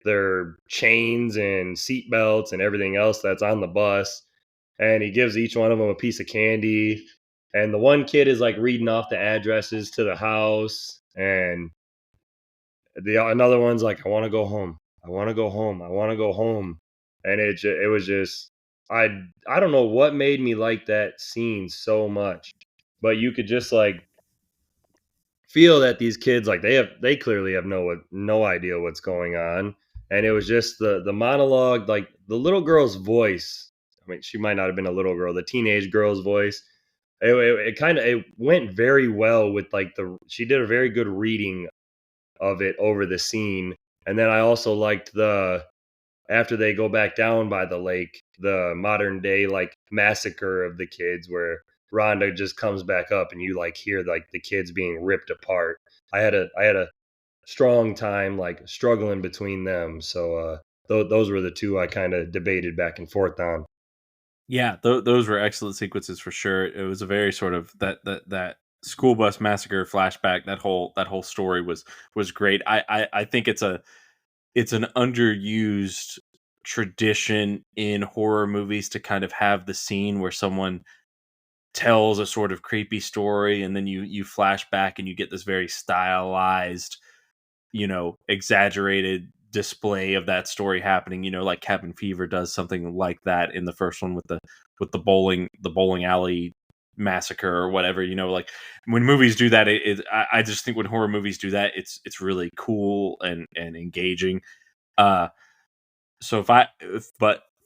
their chains and seat belts and everything else that's on the bus, and he gives each one of them a piece of candy, and the one kid is like reading off the addresses to the house, and another one's like, "I want to go home. I want to go home. I want to go home." And it was just, I don't know what made me like that scene so much, but you could just like feel that these kids, like, they clearly have no idea what's going on. And it was just the monologue, like the little girl's voice. I mean, she might not have been a little girl, the teenage girl's voice. It kind of, it went very well with like she did a very good reading of it over the scene. And then I also liked after they go back down by the lake, the modern day like massacre of the kids, where Rhonda just comes back up and you like hear like the kids being ripped apart. I had a strong time like struggling between them. So those were the two I kind of debated back and forth on. Yeah, those were excellent sequences for sure. It was a very sort of that school bus massacre flashback. That whole story was great. I think it's an underused tradition in horror movies to kind of have the scene where someone tells a sort of creepy story, and then you flash back and you get this very stylized, exaggerated display of that story happening, like Cabin Fever does something like that in the first one with the bowling alley massacre or whatever. Like when movies do that, I just think when horror movies do that, it's really cool and engaging. But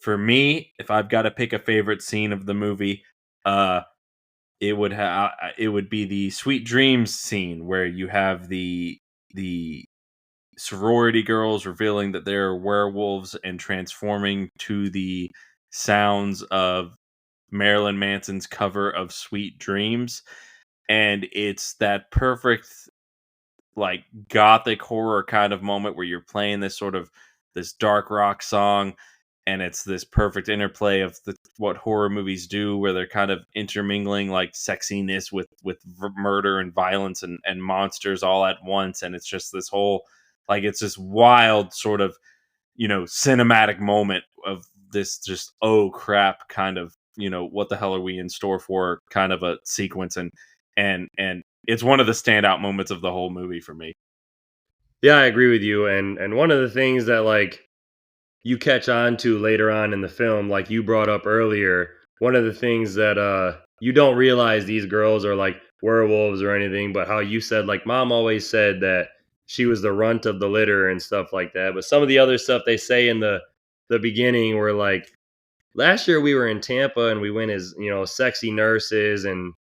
for me, if I've got to pick a favorite scene of the movie, it would be the Sweet Dreams scene where you have the sorority girls revealing that they're werewolves and transforming to the sounds of Marilyn Manson's cover of Sweet Dreams. And it's that perfect like gothic horror kind of moment where you're playing this dark rock song, and it's this perfect interplay of what horror movies do, where they're kind of intermingling like sexiness with murder and violence and monsters all at once, and it's just this whole like it's this wild sort of cinematic moment of this just oh crap kind of what the hell are we in store for kind of a sequence, and it's one of the standout moments of the whole movie for me. Yeah, I agree with you. And one of the things that like you catch on to later on in the film, like you brought up earlier, one of the things that you don't realize these girls are like werewolves or anything, but how you said like mom always said that she was the runt of the litter and stuff like that. But some of the other stuff they say in the beginning were like last year we were in Tampa and we went as, sexy nurses and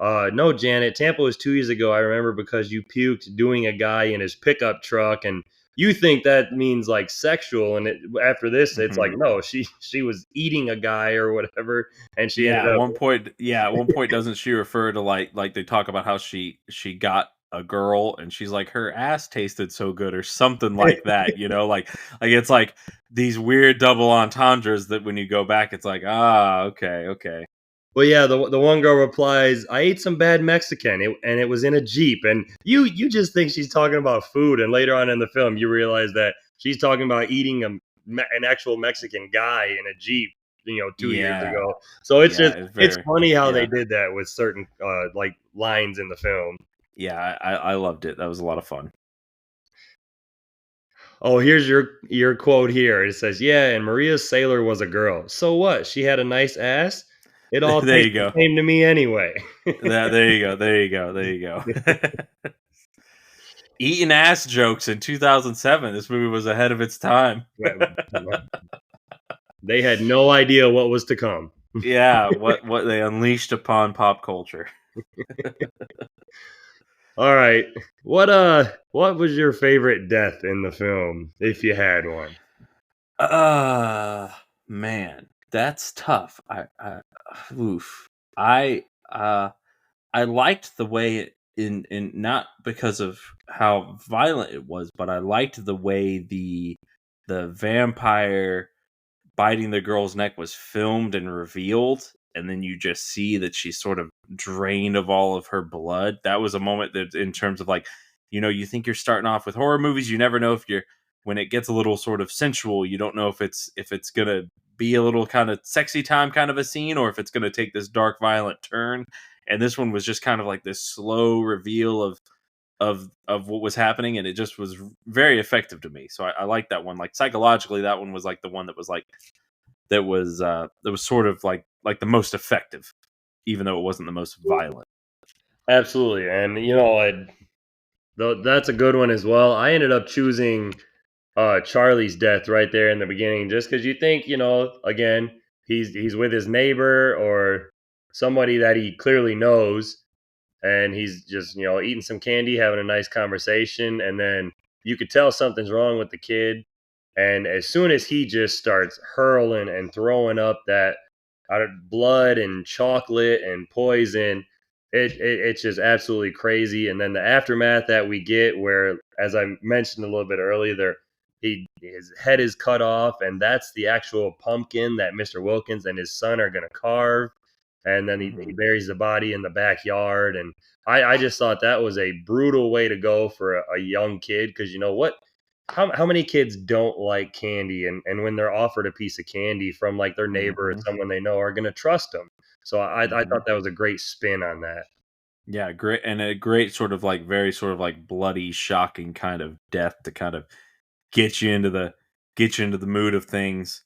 no, Janet, Tampa was 2 years ago. I remember because you puked doing a guy in his pickup truck, and you think that means like sexual. And after this, it's like Mhm. no, she was eating a guy or whatever, and she ended Yeah, at up. one point, doesn't she refer to like they talk about how she got a girl and she's like her ass tasted so good or something like that, like it's like these weird double entendres that when you go back, it's like okay. Well, yeah, the one girl replies, "I ate some bad Mexican, and it was in a Jeep." And you just think she's talking about food, and later on in the film, you realize that she's talking about eating an actual Mexican guy in a Jeep, 2 years Yeah, ago. So it's yeah, just it's it's very funny how they yeah. did that with certain like lines in the film. Yeah, I loved it. That was a lot of fun. Oh, here's your quote here. It says, "Yeah, and Maria's sailor was a girl. So what? She had a nice ass. It all There tastes you the go. same to me anyway." There you go. There you go. There you go. Eating ass jokes in 2007. This movie was ahead of its time. They had no idea what was to come. Yeah, what they unleashed upon pop culture. All right. What was your favorite death in the film if you had one? Uh Man, that's tough. Oof. I I liked the way in not because of how violent it was, but I liked the way the vampire biting the girl's neck was filmed and revealed, and then you just see that she's sort of drained of all of her blood. That was a moment that, in terms of like, you think you're starting off with horror movies, you never know if you're when it gets a little sort of sensual, you don't know if it's gonna be a little kind of sexy time kind of a scene, or if it's gonna take this dark violent turn. And this one was just kind of like this slow reveal of what was happening, and it just was very effective to me. So I like that one. Like psychologically, that one was like the one that was like that was sort of like the most effective, even though it wasn't the most violent. Absolutely. And that's a good one as well. I ended up choosing Charlie's death right there in the beginning just cuz you think, again, he's with his neighbor or somebody that he clearly knows and he's just eating some candy, having a nice conversation, and then you could tell something's wrong with the kid. And as soon as he just starts hurling and throwing up that blood and chocolate and poison, it's just absolutely crazy. And then the aftermath that we get, where as I mentioned a little bit earlier, his head is cut off, and that's the actual pumpkin that Mr. Wilkins and his son are going to carve, and then he Mhm. buries the body in the backyard. And I just thought that was a brutal way to go for a young kid, because you know what, how many kids don't like candy, and when they're offered a piece of candy from like their neighbor or Mhm. someone they know are going to trust them. So I Mhm. thought that was a great spin on that. Yeah, great, and a great sort of like very sort of like bloody, shocking kind of death to kind of get you into the mood of things,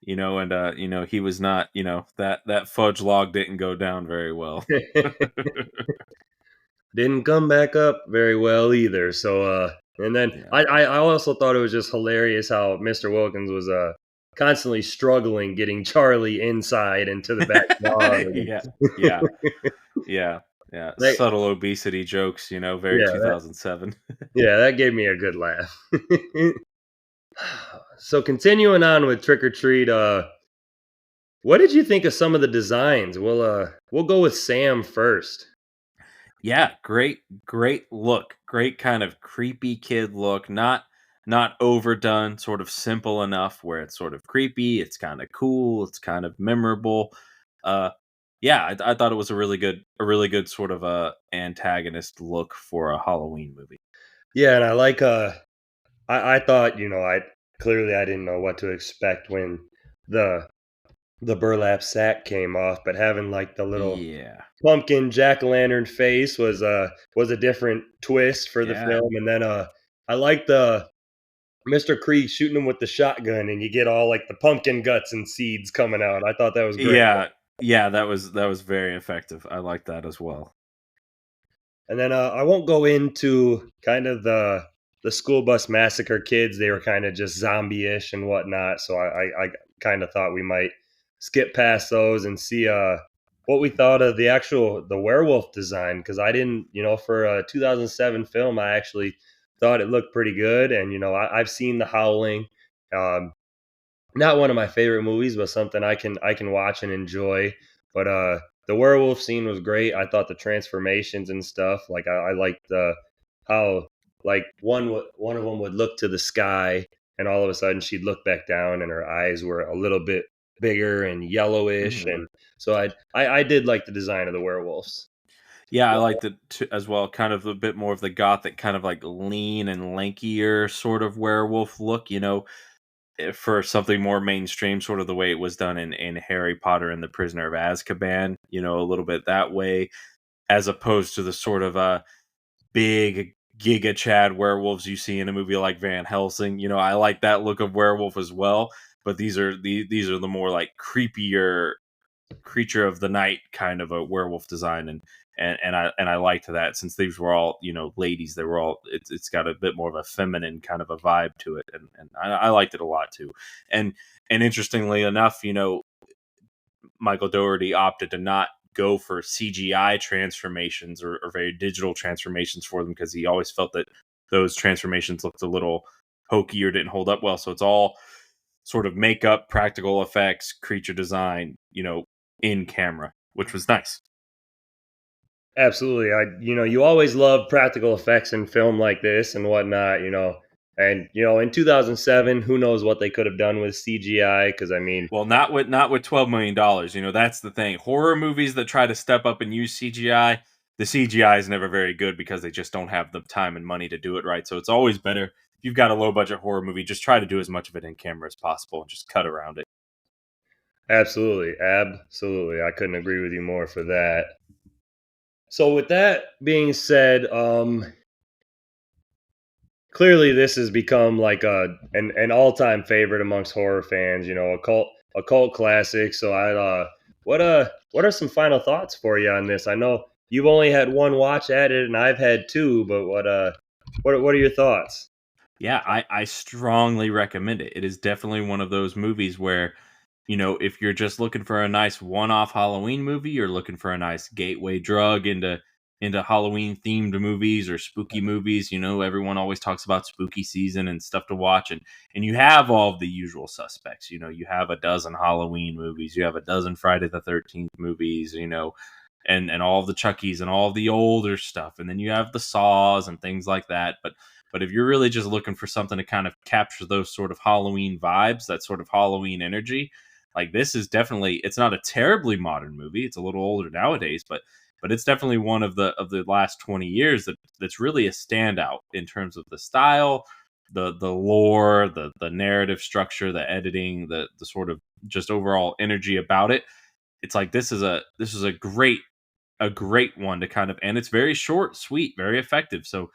and he was not, that fudge log didn't go down very well. Didn't come back up very well either. So and then Yeah. I also thought it was just hilarious how Mr. Wilkins was constantly struggling getting Charlie inside into the backyard. Yeah, yeah, yeah, yeah. Like, Subtle obesity jokes, very yeah, 2007. that gave me a good laugh. So continuing on with Trick or Treat, what did you think of some of the designs? We'll go with Sam first. Yeah, great look. Great kind of creepy kid look. Not not overdone, sort of simple enough where it's sort of creepy, it's kind of cool, it's kind of memorable. Yeah, I thought it was a really good sort of antagonist look for a Halloween movie. Yeah, and I like I thought, I didn't know what to expect when the the burlap sack came off, but having like the little Yeah, pumpkin jack-o'-lantern face was a different twist for the yeah, film. And then I like the Mr. Kreeg shooting him with the shotgun and you get all like the pumpkin guts and seeds coming out. I thought that was great. yeah, yeah. That was very effective. I like that as well. And then I won't go into kind of the school bus massacre kids. They were kind of just zombie-ish and whatnot. So I kind of thought we might skip past those and see what we thought of the werewolf design, because I didn't, for a 2007 film, I actually thought it looked pretty good. And I've seen The Howling. Um, Not one of my favorite movies, but something I can watch and enjoy. But the werewolf scene was great. I thought the transformations and stuff, like I liked the how like one of them would look to the sky and all of a sudden she'd look back down and her eyes were a little bit bigger and yellowish. Mhm. And so I did like the design of the werewolves. Yeah, I liked it too, as well. Kind of a bit more of the gothic, kind of like lean and lankier sort of werewolf look. For something more mainstream, sort of the way it was done in Harry Potter and the Prisoner of Azkaban. A little bit that way, as opposed to the sort of big Giga Chad werewolves you see in a movie like Van Helsing. I like that look of werewolf as well, but these are the more like creepier creature of the night kind of a werewolf design, and I liked that, since these were all ladies. They were all it's got a bit more of a feminine kind of a vibe to it, and I liked it a lot too. And interestingly enough, Michael Dougherty opted to not go for CGI transformations or very digital transformations for them, because he always felt that those transformations looked a little hokey or didn't hold up well. So it's all sort of makeup, practical effects, creature design, in camera, which was nice. Absolutely. You always love practical effects in film like this and whatnot, and in 2007, who knows what they could have done with CGI? Because I mean, Well, not with $12 million. That's the thing. Horror movies that try to step up and use CGI, the CGI is never very good because they just don't have the time and money to do it right. So it's always better if you've got a low budget horror movie, just try to do as much of it in camera as possible and just cut around it. absolutely, I couldn't agree with you more for that. So with that being said, clearly this has become like an all-time favorite amongst horror fans, a cult classic. So what are some final thoughts for you on this? I know you've only had one watch at it and I've had two, but what are your thoughts? Yeah, I strongly recommend it. It is definitely one of those movies where, if you're just looking for a nice one-off Halloween movie, you're looking for a nice gateway drug into Halloween themed movies or spooky movies. Everyone always talks about spooky season and stuff to watch, and you have all of the usual suspects. You have a dozen Halloween movies, you have a dozen Friday the 13th movies, and all of the Chuckies and all of the older stuff, and then you have the Saws and things like that. But if you're really just looking for something to kind of capture those sort of Halloween vibes, that sort of Halloween energy, like this is definitely, it's not a terribly modern movie. It's a little older nowadays, but it's definitely one of the last 20 years that's really a standout in terms of the style, the lore, the narrative structure, the editing, the sort of just overall energy about it. It's like this is a great one to kind of, and it's very short, sweet, very effective. So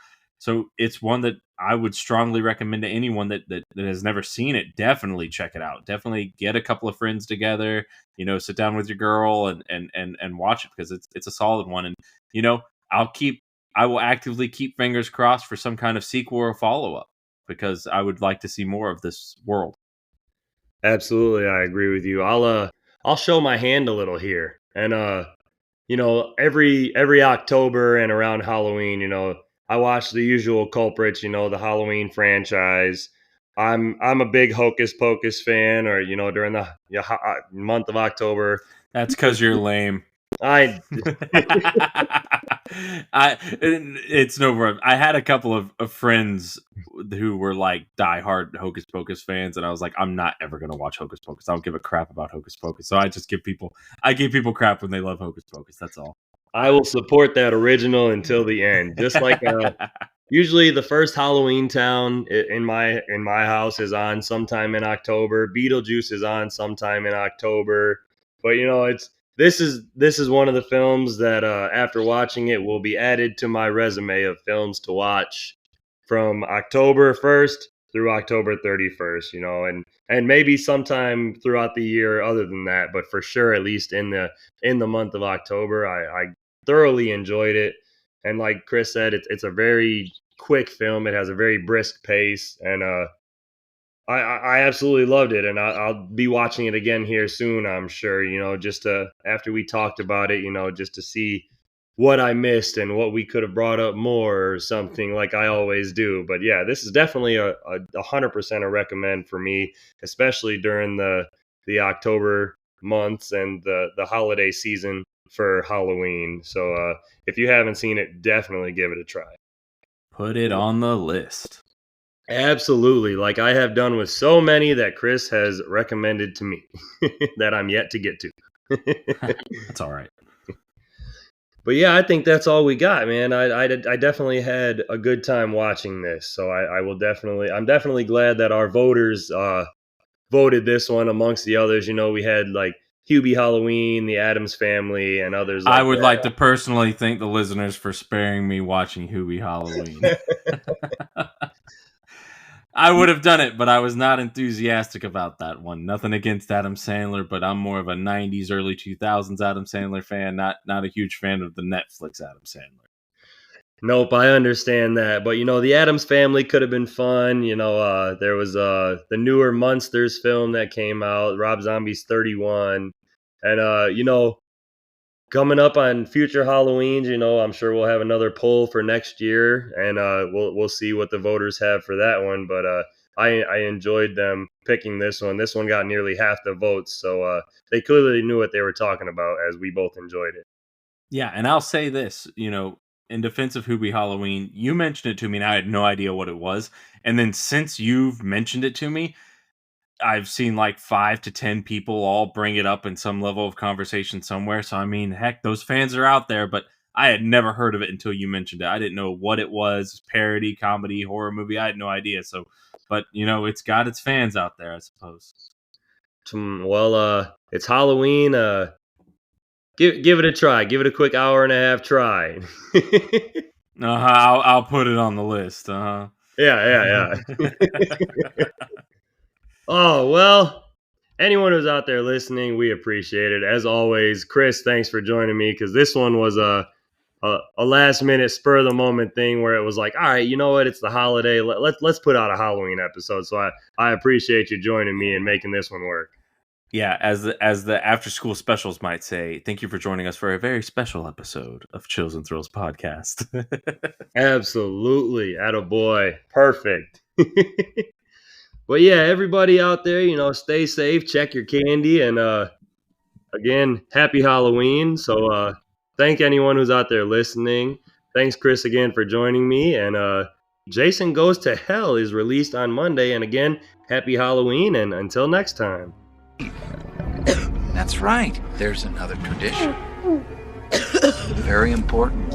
it's one that I would strongly recommend to anyone that has never seen it. Definitely check it out. Definitely get a couple of friends together, sit down with your girl and watch it, because it's a solid one. And I will actively keep fingers crossed for some kind of sequel or follow up, because I would like to see more of this world. Absolutely, I agree with you. I'll show my hand a little here. And every October and around Halloween, I watch the usual culprits, the Halloween franchise. I'm a big Hocus Pocus fan, or during the month of October. That's because you're lame. I It's no word. I had a couple of friends who were like diehard Hocus Pocus fans, and I was like, I'm not ever gonna watch Hocus Pocus. I don't give a crap about Hocus Pocus. So I give people crap when they love Hocus Pocus. That's all. I will support that original until the end. Just like usually the first Halloween Town in my house is on sometime in October. Beetlejuice is on sometime in October. But this is one of the films that after watching it will be added to my resume of films to watch from October 1st through October 31st, and maybe sometime throughout the year other than that, but for sure at least in the month of October, I thoroughly enjoyed it. And like Chris said, it's a very quick film. It has a very brisk pace, and I absolutely loved it. And I'll be watching it again here soon, I'm sure. Just after we talked about it, just to see what I missed and what we could have brought up more or something, like I always do. But yeah, this is definitely a 100% a recommend for me, especially during the October months and the holiday season for Halloween. So if you haven't seen it, definitely give it a try. Put it on the list. Absolutely, like I have done with so many that Chris has recommended to me that I'm yet to get to. That's all right. But yeah, I think that's all we got, man. I definitely had a good time watching this, so I'm definitely glad that our voters voted this one amongst the others. We had like Hubie Halloween, the Addams Family, and others like I would that. like to personally thank the listeners for sparing me watching Hubie Halloween. I would have done it, but I was not enthusiastic about that one. Nothing against Adam Sandler, but I'm more of a 90s, early 2000s Adam Sandler fan, not a huge fan of the Netflix Adam Sandler. Nope, I understand that. But, the Addams Family could have been fun. There was the newer Munsters film that came out, Rob Zombie's 31. And, coming up on future Halloweens, I'm sure we'll have another poll for next year, and we'll see what the voters have for that one. But I enjoyed them picking this one. This one got nearly half the votes, so they clearly knew what they were talking about, as we both enjoyed it. Yeah, and I'll say this, in defense of Hubie Halloween, you mentioned it to me, and I had no idea what it was. And then since you've mentioned it to me, I've seen like 5 to 10 people all bring it up in some level of conversation somewhere. So, I mean, heck, those fans are out there, but I had never heard of it until you mentioned it. I didn't know what it was, parody, comedy, horror movie. I had no idea. So, but, it's got its fans out there, I suppose. Well, it's Halloween. Give it a try. Give it a quick hour and a half try. I'll put it on the list. Yeah. Oh, well, anyone who's out there listening, we appreciate it. As always, Chris, thanks for joining me, because this one was a last-minute, spur-of-the-moment thing where it was like, all right, you know what? It's the holiday. Let's put out a Halloween episode. So I appreciate you joining me and making this one work. Yeah, as the after-school specials might say, thank you for joining us for a very special episode of Chills and Thrills podcast. Absolutely. Attaboy. Perfect. But yeah, everybody out there, stay safe, check your candy, and again, happy Halloween. So thank anyone who's out there listening. Thanks, Chris, again for joining me. And Jason Goes to Hell is released on Monday. And again, happy Halloween, and until next time. That's right. There's another tradition. Very important.